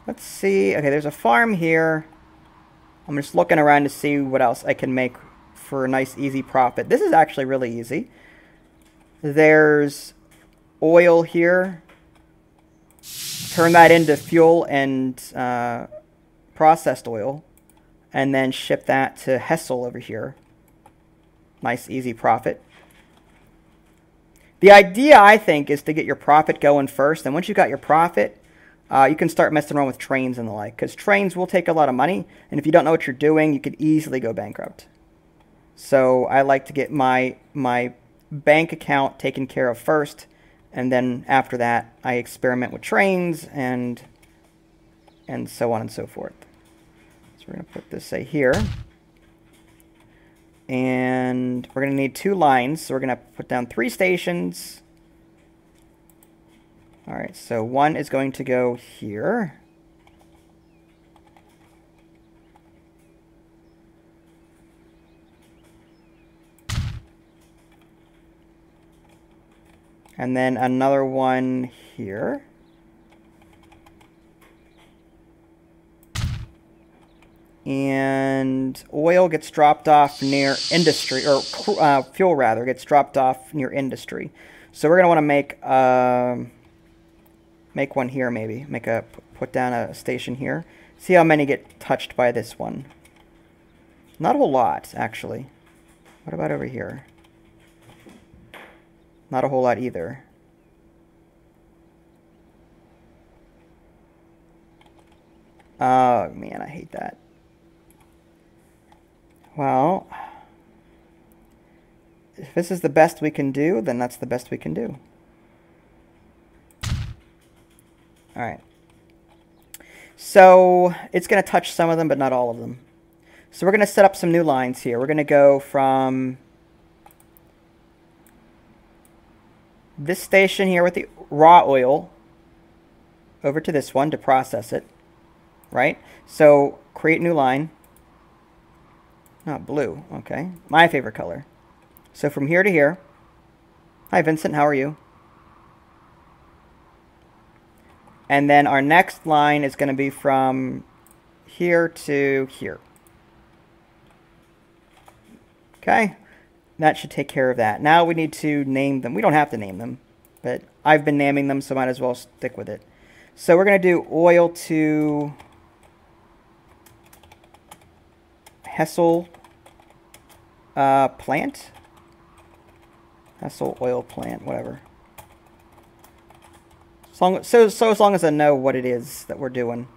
Let's see. Okay, there's a farm here. I'm just looking around to see what else I can make for a nice, easy profit. This is actually really easy. There's oil here. Turn that into fuel and processed oil. And then ship that to Hessel over here. Nice, easy profit. The idea, I think, is to get your profit going first. And once you got your profit, you can start messing around with trains and the like. Because trains will take a lot of money. And if you don't know what you're doing, you could easily go bankrupt. So I like to get my bank account taken care of first. And then after that, I experiment with trains and so on and so forth. So we're going to put this, say, here. And we're going to need 2 lines. So we're going to put down 3 stations. All right, so 1 is going to go here. And then another one here. And oil gets dropped off near industry, or fuel rather, gets dropped off near industry. So we're going to want to make one here maybe. Put down a station here. See how many get touched by this one. Not a whole lot, actually. What about over here? Not a whole lot either. Oh, man, I hate that. Well, if this is the best we can do, then that's the best we can do. All right. So it's going to touch some of them, but not all of them. So we're going to set up some new lines here. We're going to go from this station here with the raw oil over to this one to process it, right? So create new line. Not blue, okay. My favorite color. So from here to here. Hi, Vincent, how are you? And then our next line is going to be from here to here. Okay. That should take care of that. Now we need to name them. We don't have to name them, but I've been naming them, so might as well stick with it. So we're going to do oil to Hessel plant. Hessel oil plant, whatever. So as long as I know what it is that we're doing.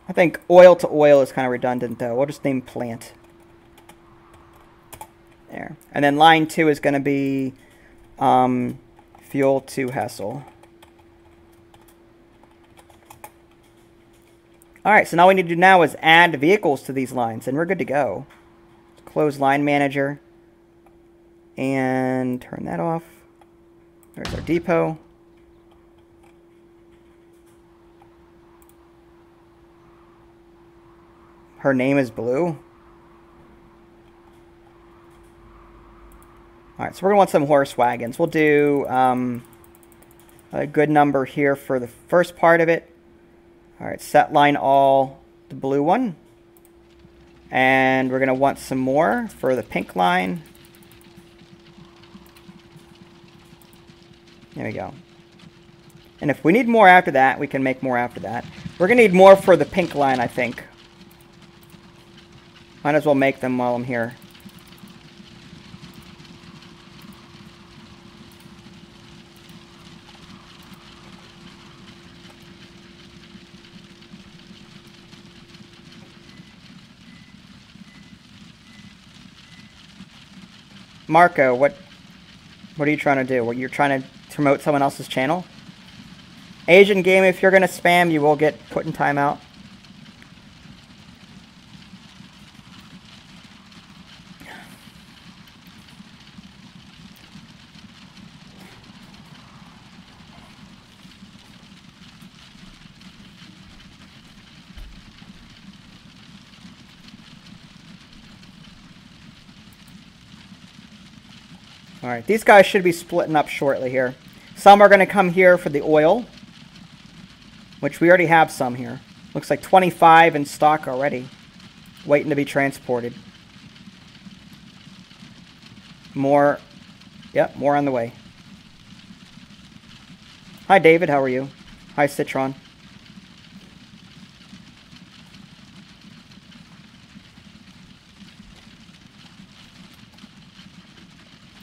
I think oil to oil is kind of redundant, though. We'll just name plant. There. And then line 2 is going to be fuel to Hessel. Alright, so all we need to do now is add vehicles to these lines, and we're good to go. Close line manager. And turn that off. There's our depot. Her name is Blue. Alright, so we're going to want some horse wagons. We'll do a good number here for the first part of it. Alright, set line all, the blue one. And we're going to want some more for the pink line. There we go. And if we need more after that, we can make more after that. We're going to need more for the pink line, I think. Might as well make them while I'm here. Marco, what are you trying to do? You're trying to promote someone else's channel? Asian game, if you're going to spam, you will get put in timeout. Alright, these guys should be splitting up shortly here. Some are going to come here for the oil, which we already have some here. Looks like 25 in stock already, waiting to be transported. More, yep, more on the way. Hi David, how are you? Hi Citron.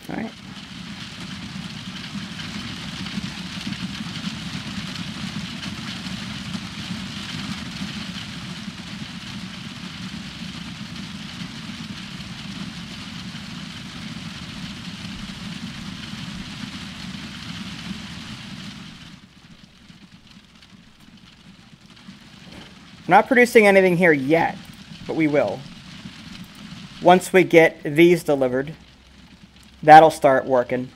Alright. I'm not producing anything here yet, but we will. Once we get these delivered, that'll start working.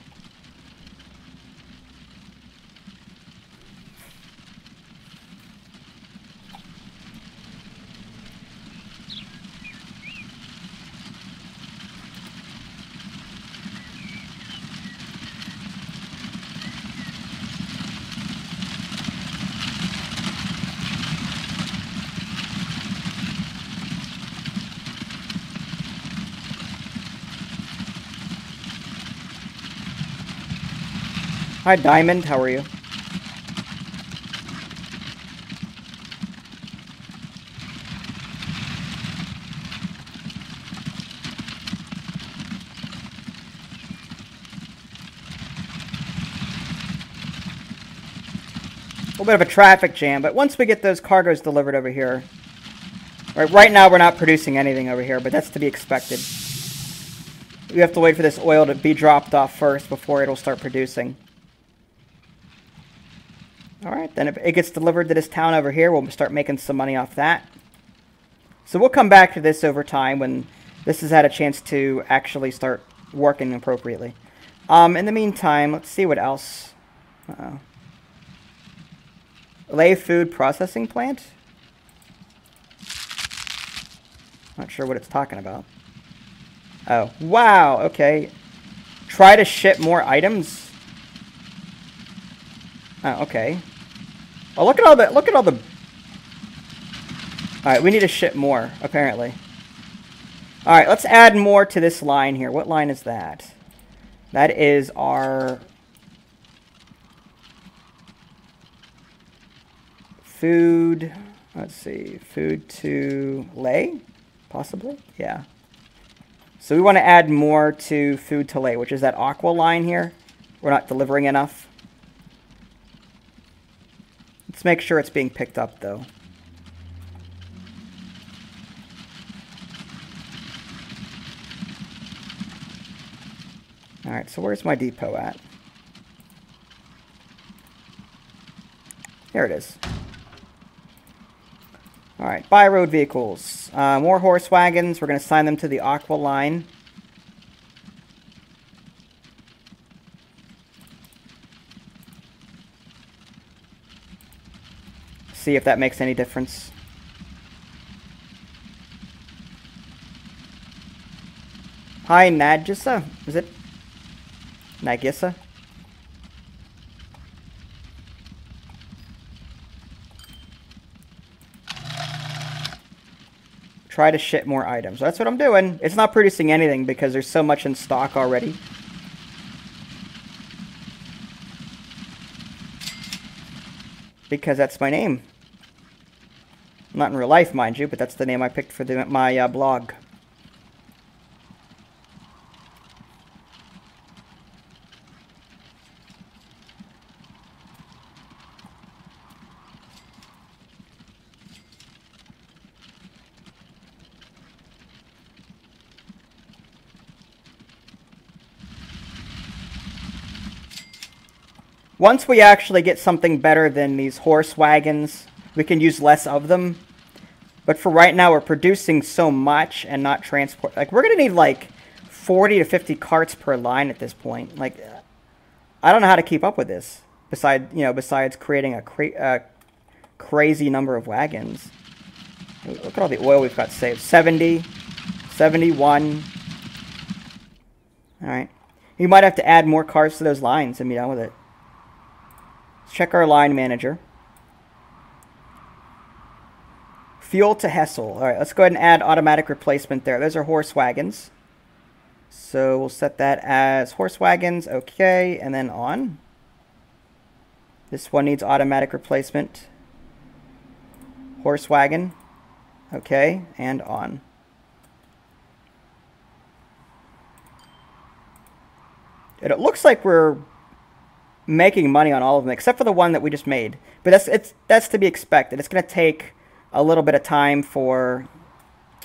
Hi Diamond, how are you? A little bit of a traffic jam, but once we get those cargoes delivered over here, right now we're not producing anything over here, but that's to be expected. We have to wait for this oil to be dropped off first before it'll start producing. Alright, then if it gets delivered to this town over here, we'll start making some money off that. So we'll come back to this over time when this has had a chance to actually start working appropriately. In the meantime, let's see what else. Uh-oh. Lay food processing plant? Not sure what it's talking about. Oh, wow, okay. Try to ship more items? Oh, okay. Oh, look at all the... Alright, we need to ship more, apparently. Alright, let's add more to this line here. What line is that? That is our... food... Let's see. Food to lay? Possibly? Yeah. So we want to add more to food to lay, which is that aqua line here. We're not delivering enough. Let's make sure it's being picked up, though. Alright, so where's my depot at? Here it is. Alright, buy road vehicles. More horse wagons. We're going to assign them to the aqua line. See if that makes any difference. Hi, Nagisa. Is it Nagisa? Try to ship more items. That's what I'm doing. It's not producing anything because there's so much in stock already. because that's my name. Not in real life, mind you, but that's the name I picked for my blog. Once we actually get something better than these horse wagons, we can use less of them. But for right now, we're producing so much and not transport. Like, we're going to need, like, 40 to 50 carts per line at this point. Like, I don't know how to keep up with this. Besides creating a crazy number of wagons. Look at all the oil we've got saved. 70, 71. All right. You might have to add more carts to those lines and be done with it. Check our line manager. Fuel to Hessel. All right, let's go ahead and add automatic replacement there. Those are horse wagons. So we'll set that as horse wagons. Okay, and then on. This one needs automatic replacement. Horse wagon. Okay, and on. And it looks like we're making money on all of them except for the one that we just made, but that's to be expected. It's going to take a little bit of time for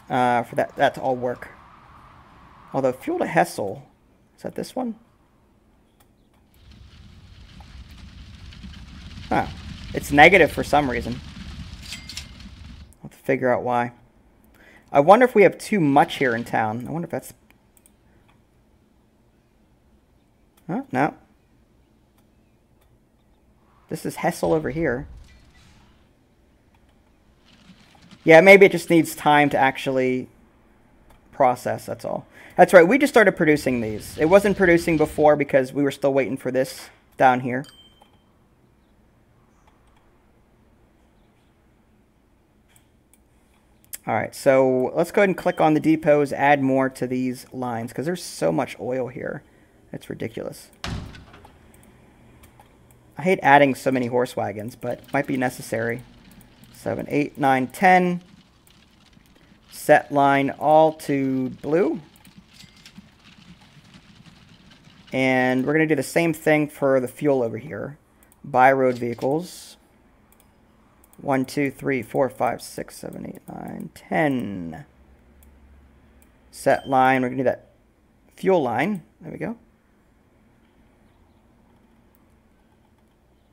that to all work. Although fuel to Hessel, is that this one? Huh, it's negative for some reason. I'll have to figure out why. I wonder if we have too much here in town. I wonder if that's... Huh? No. This is Hessel over here. Yeah, maybe it just needs time to actually process, that's all. That's right, we just started producing these. It wasn't producing before because we were still waiting for this down here. Alright, so let's go ahead and click on the depots, add more to these lines, because there's so much oil here. It's ridiculous. I hate adding so many horse wagons, but it might be necessary. 7, 8, 9, 10. Set line all to blue. And we're going to do the same thing for the fuel over here. Buy road vehicles. 1, 2, 3, 4, 5, 6, 7, 8, 9, 10. Set line. We're going to do that fuel line. There we go.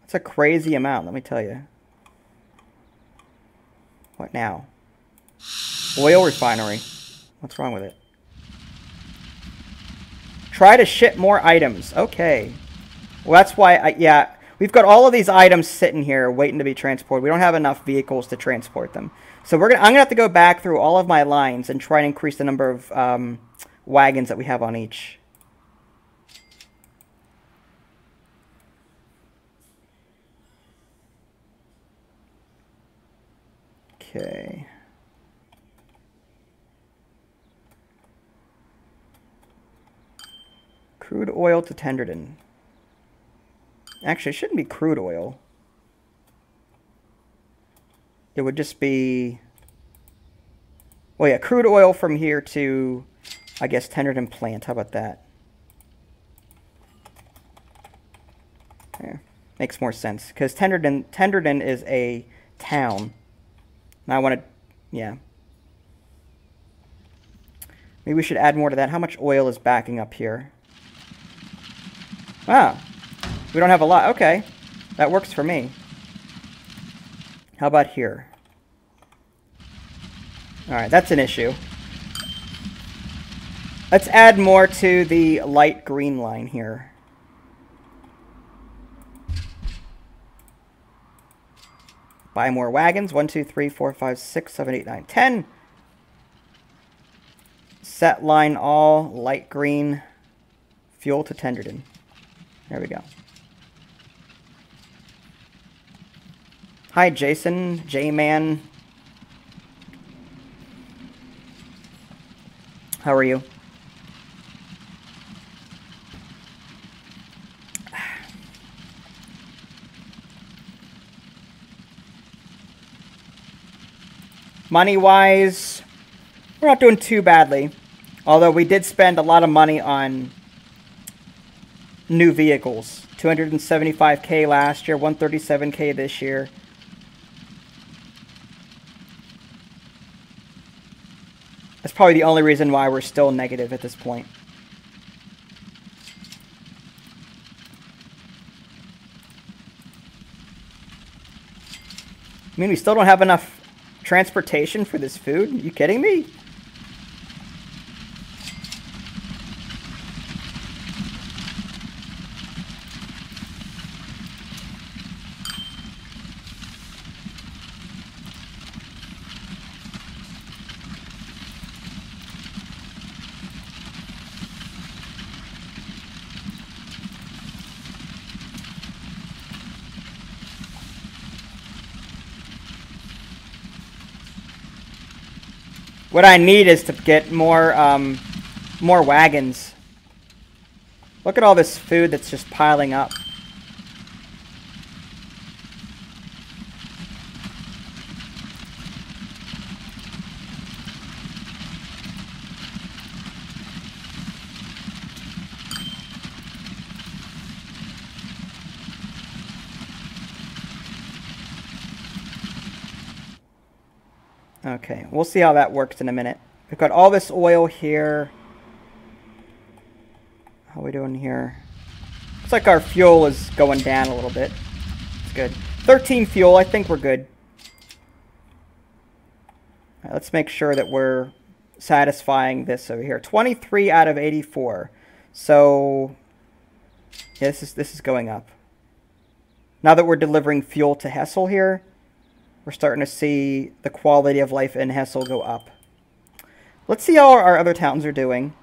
That's a crazy amount, let me tell you. What now? Oil refinery. What's wrong with it? Try to ship more items. Okay. Well, that's why yeah, we've got all of these items sitting here waiting to be transported. We don't have enough vehicles to transport them. So I'm gonna have to go back through all of my lines and try and increase the number of wagons that we have on each. Okay. Crude oil to Tenderden. Actually, it shouldn't be crude oil. It would just be... Well, yeah, crude oil from here to, I guess, Tenderden plant. How about that? There. Makes more sense. Because Tenderden is a town. Now I want to, yeah. Maybe we should add more to that. How much oil is backing up here? Wow. We don't have a lot. Okay. That works for me. How about here? Alright, that's an issue. Let's add more to the light green line here. Buy more wagons. 1, 2, 3, 4, 5, 6, 7, 8, 9, 10. Set line all light green. Fuel to Tenderden. There we go. Hi, Jason, J-Man. How are you? Money-wise, we're not doing too badly. Although we did spend a lot of money on new vehicles. 275K last year, 137K this year. That's probably the only reason why we're still negative at this point. I mean, we still don't have enough transportation for this food? Are you kidding me? What I need is to get more wagons. Look at all this food that's just piling up. Okay, we'll see how that works in a minute. We've got all this oil here. How are we doing here? Looks like our fuel is going down a little bit. It's good. 13 fuel, I think we're good. All right, let's make sure that we're satisfying this over here. 23 out of 84. So, yeah, this is going up. Now that we're delivering fuel to Hessel here, we're starting to see the quality of life in Hessel go up. Let's see how our other towns are doing.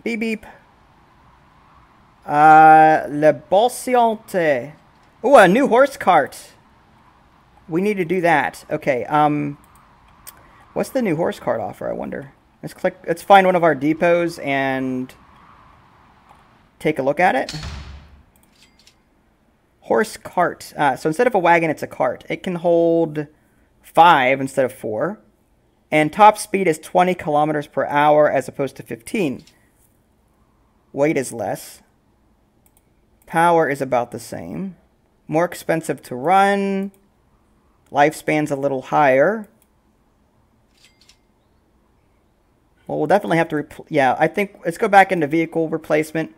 Beep beep. Le Bolsiante. Oh, a new horse cart. We need to do that. Okay, what's the new horse cart offer, I wonder? Let's find one of our depots and take a look at it. Horse cart. So instead of a wagon, it's a cart. It can hold 5 instead of 4. And top speed is 20 kilometers per hour as opposed to 15. Weight is less. Power is about the same. More expensive to run. Lifespan's a little higher. Well, we'll definitely have to... Yeah, I think... Let's go back into vehicle replacement.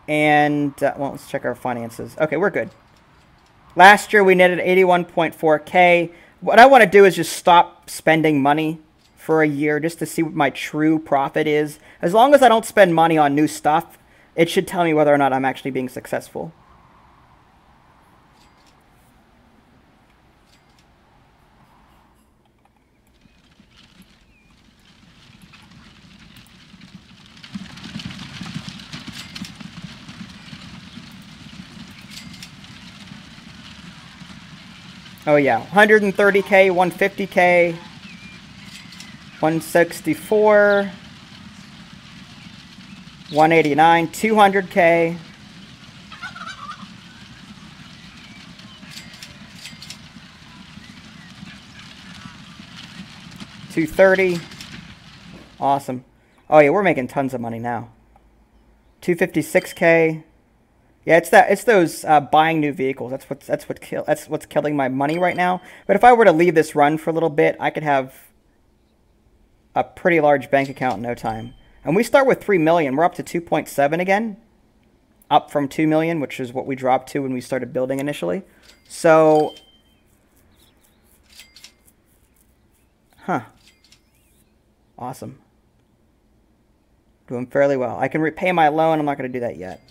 And, well, let's check our finances. Okay, we're good. Last year, we netted 81.4K. What I want to do is just stop spending money for a year just to see what my true profit is. As long as I don't spend money on new stuff, it should tell me whether or not I'm actually being successful. Oh yeah, 130K, 150K, 164, 189, 200K. 230. Awesome. Oh yeah, we're making tons of money now. 256K. Yeah, it's those buying new vehicles. That's what's killing my money right now. But if I were to leave this run for a little bit, I could have a pretty large bank account in no time. And we start with 3 million. We're up to 2.7 again, up from 2 million, which is what we dropped to when we started building initially. So, awesome. Doing fairly well. I can repay my loan. I'm not going to do that yet.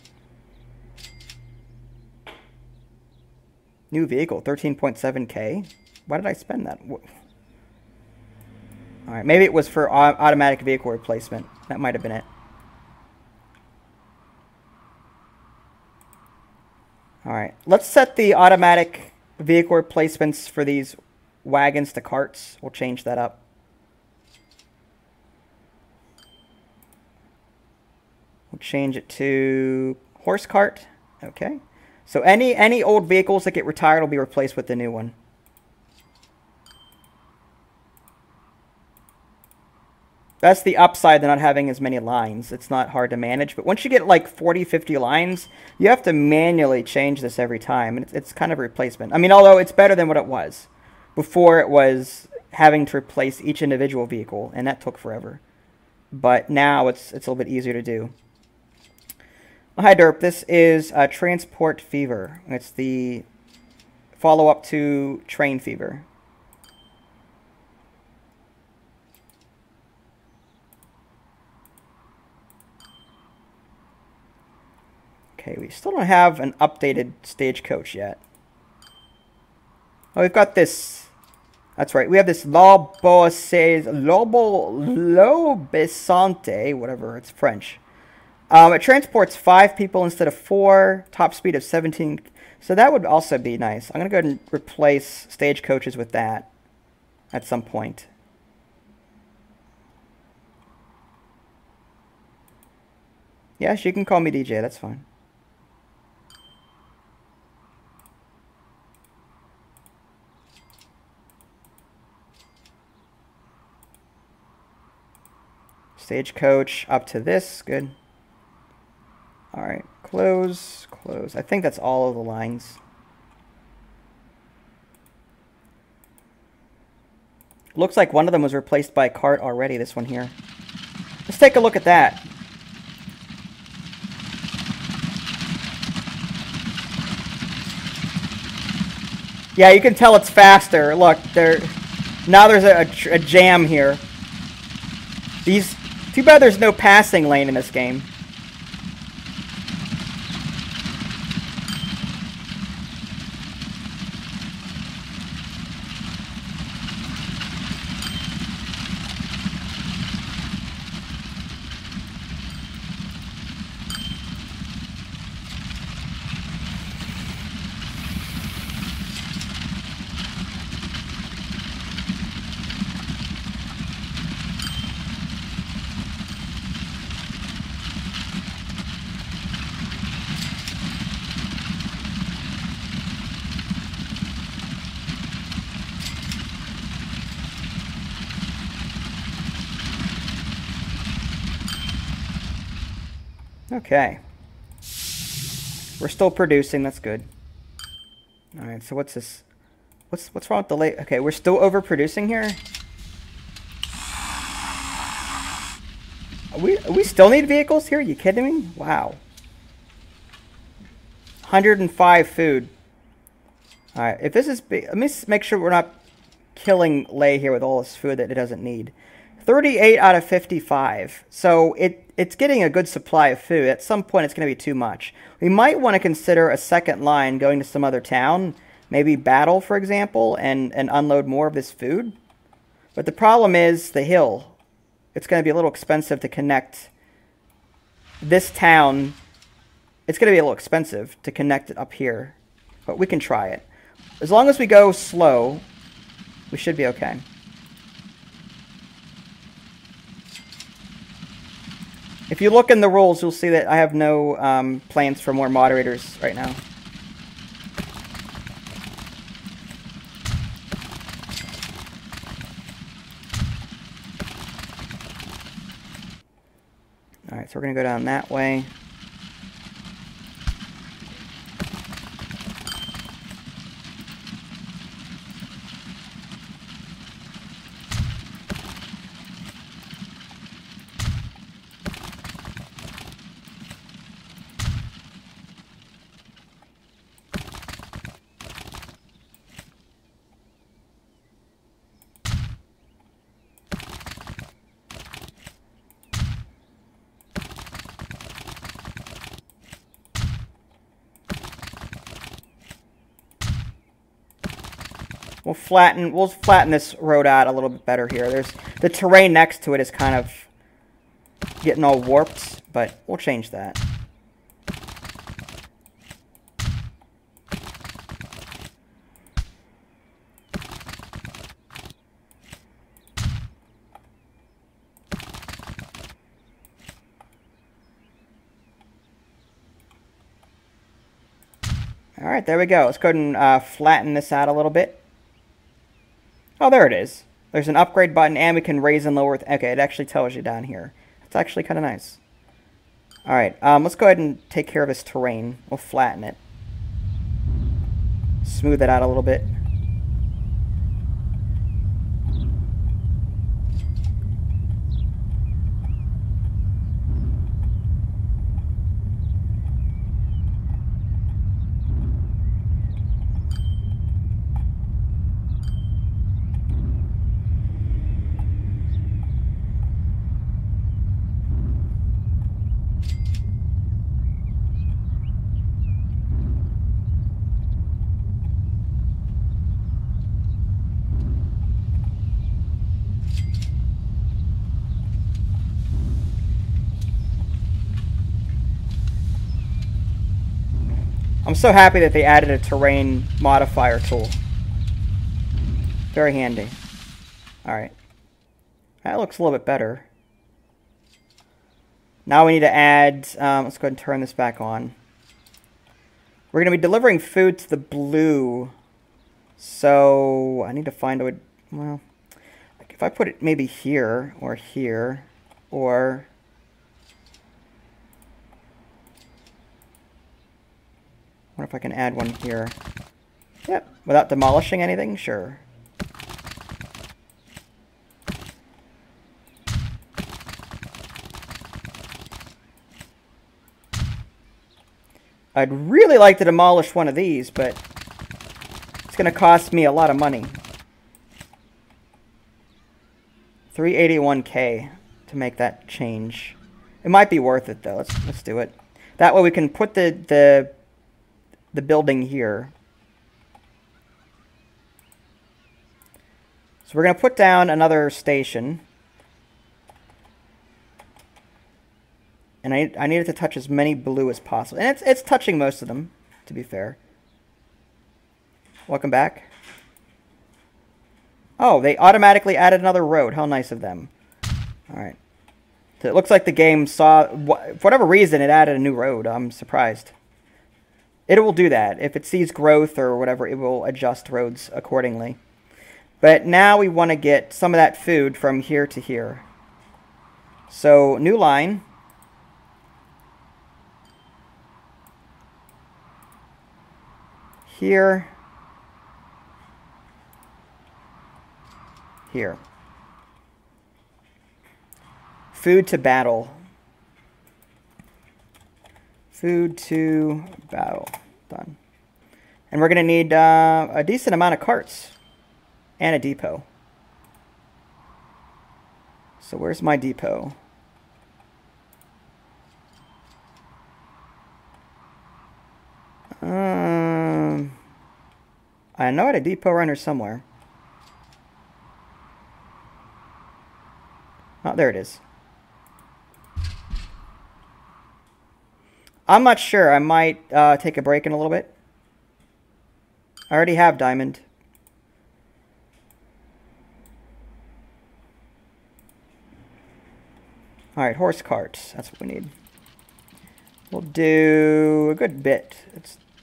New vehicle, 13.7K. Why did I spend that? All right, maybe it was for automatic vehicle replacement. That might have been it. All right, let's set the automatic vehicle replacements for these wagons to carts. We'll change that up. We'll change it to horse cart. Okay. So any old vehicles that get retired will be replaced with the new one. That's the upside to not having as many lines. It's not hard to manage. But once you get like 40, 50 lines, you have to manually change this every time. And it's kind of a replacement. I mean, although it's better than what it was. Before it was having to replace each individual vehicle, and that took forever. But now it's a little bit easier to do. Hi, Derp. This is Transport Fever. It's the follow-up to Train Fever. Okay, we still don't have an updated stagecoach yet. Oh, we've got this. That's right. We have this Lobesante, whatever. It's French. It transports 5 people instead of 4. Top speed of 17. So that would also be nice. I'm going to go ahead and replace stagecoaches with that at some point. Yes, you can call me DJ. That's fine. Stagecoach up to this. Good. All right. Close. Close. I think that's all of the lines. Looks like one of them was replaced by a cart already, this one here. Let's take a look at that. Yeah, you can tell it's faster. Look, now there's a jam here. Too bad there's no passing lane in this game. Okay. We're still producing, that's good. Alright, so what's this? What's wrong with the late? Okay, we're still overproducing here? We still need vehicles here? Are you kidding me? Wow. 105 food. Alright, if this is big, let me make sure we're not killing Lay here with all this food that it doesn't need. 38 out of 55. So it's getting a good supply of food. At some point, it's going to be too much. We might want to consider a second line going to some other town, maybe Battle, for example, and unload more of this food. But the problem is the hill. It's going to be a little expensive to connect this town. It's going to be a little expensive to connect it up here. But we can try it. As long as we go slow, we should be okay. If you look in the rules, you'll see that I have no plans for more moderators right now. Alright, so we're going to go down that way. We'll flatten this road out a little bit better here. There's the terrain next to it is kind of getting all warped, but we'll change that. All right, there we go. Let's go ahead and flatten this out a little bit. Oh, there it is. There's an upgrade button, and we can raise and lower. Okay, it actually tells you down here. It's actually kind of nice. All right, let's go ahead and take care of this terrain. We'll flatten it. Smooth it out a little bit. I'm so happy that they added a terrain modifier tool. Very handy. Alright. That looks a little bit better. Now we need to add... let's go ahead and turn this back on. We're going to be delivering food to the blue. So I need to find a way... Well, if I put it maybe here, or... I wonder if I can add one here. Yep, without demolishing anything? Sure. I'd really like to demolish one of these, but it's going to cost me a lot of money. 381K to make that change. It might be worth it, though. Let's do it. That way we can put the building here. So we're going to put down another station. And I need it to touch as many blue as possible. And it's touching most of them, to be fair. Welcome back. Oh, they automatically added another road. How nice of them. Alright. So it looks like the game saw... For whatever reason, it added a new road. I'm surprised. It will do that. If it sees growth or whatever, it will adjust roads accordingly. But now we want to get some of that food from here to here. So, new line. Here. Here. Food to battle. Food to battle. Done. And we're going to need a decent amount of carts. And a depot. So where's my depot? I know I had a depot runner somewhere. Oh, there it is. I'm not sure. I might take a break in a little bit. I already have diamond. Alright, horse carts. That's what we need. We'll do a good bit.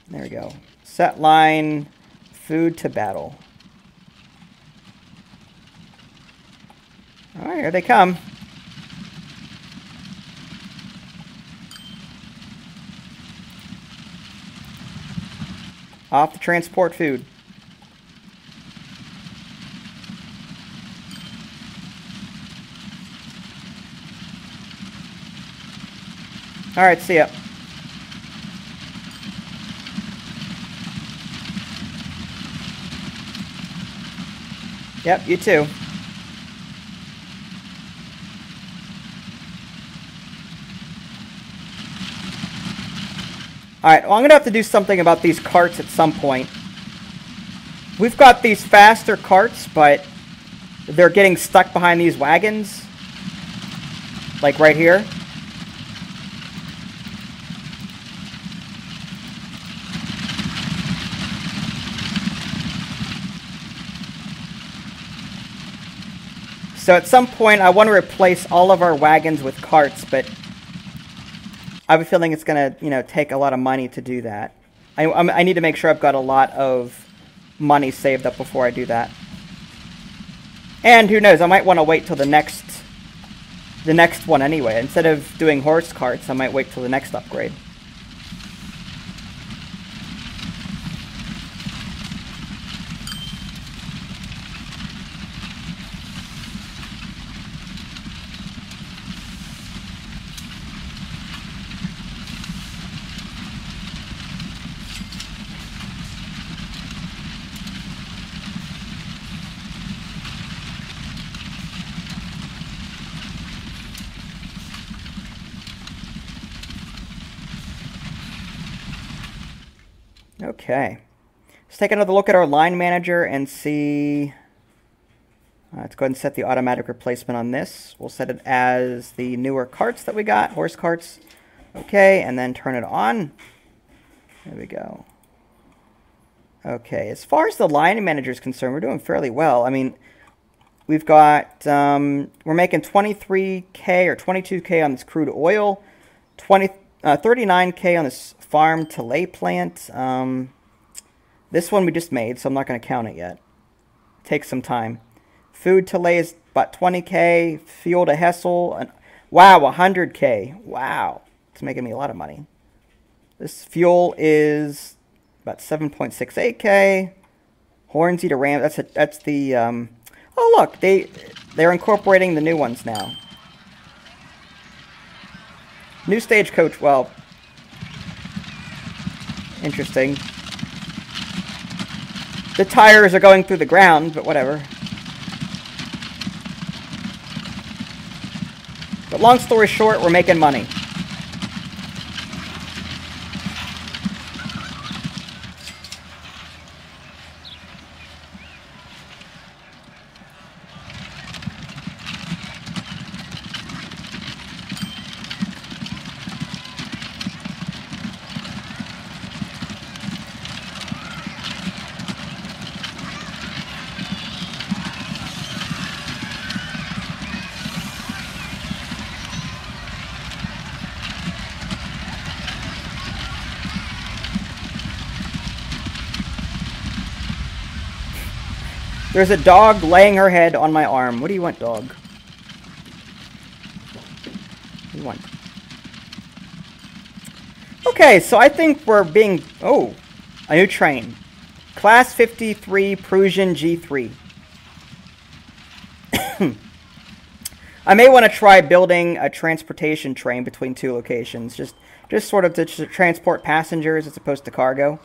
There we go. Set line, food to battle. Alright, here they come. Off to transport food. Alright, see ya. Yep, you too. Alright, well, I'm going to have to do something about these carts at some point. We've got these faster carts, but they're getting stuck behind these wagons. Like right here. So at some point, I want to replace all of our wagons with carts, but I have a feeling it's going to, take a lot of money to do that. I need to make sure I've got a lot of money saved up before I do that. And who knows, I might want to wait till the next one anyway. Instead of doing horse carts, I might wait till the next upgrade. Okay, let's take another look at our line manager and see. Let's go ahead and set the automatic replacement on this. We'll set it as the newer carts that we got, horse carts. Okay, and then turn it on. There we go. Okay, as far as the line manager is concerned, we're doing fairly well. I mean, we've got, we're making 23K or 22K on this crude oil, 39K on this farm to lay plant. This one we just made, so I'm not going to count it yet. Takes some time. Food to lay is about 20K. Fuel to Hessel, and wow, 100K. Wow, it's making me a lot of money. This fuel is about 7.68K. Hornsey to Ram. That's the. Oh look, they're incorporating the new ones now. New stagecoach. Well. Interesting. The tires are going through the ground, but whatever. But long story short, we're making money. There's a dog laying her head on my arm. What do you want, dog? What do you want? Okay, so I think we're being... Oh, a new train. Class 53 Prussian G3. I may want to try building a transportation train between two locations. Just sort of to transport passengers as opposed to cargo.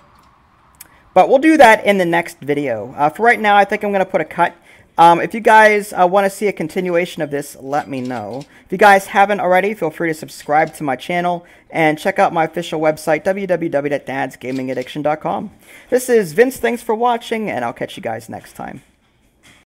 But we'll do that in the next video. For right now, I think I'm going to put a cut. If you guys want to see a continuation of this, let me know. If you guys haven't already, feel free to subscribe to my channel and check out my official website, www.dadsgamingaddiction.com. This is Vince. Thanks for watching, and I'll catch you guys next time.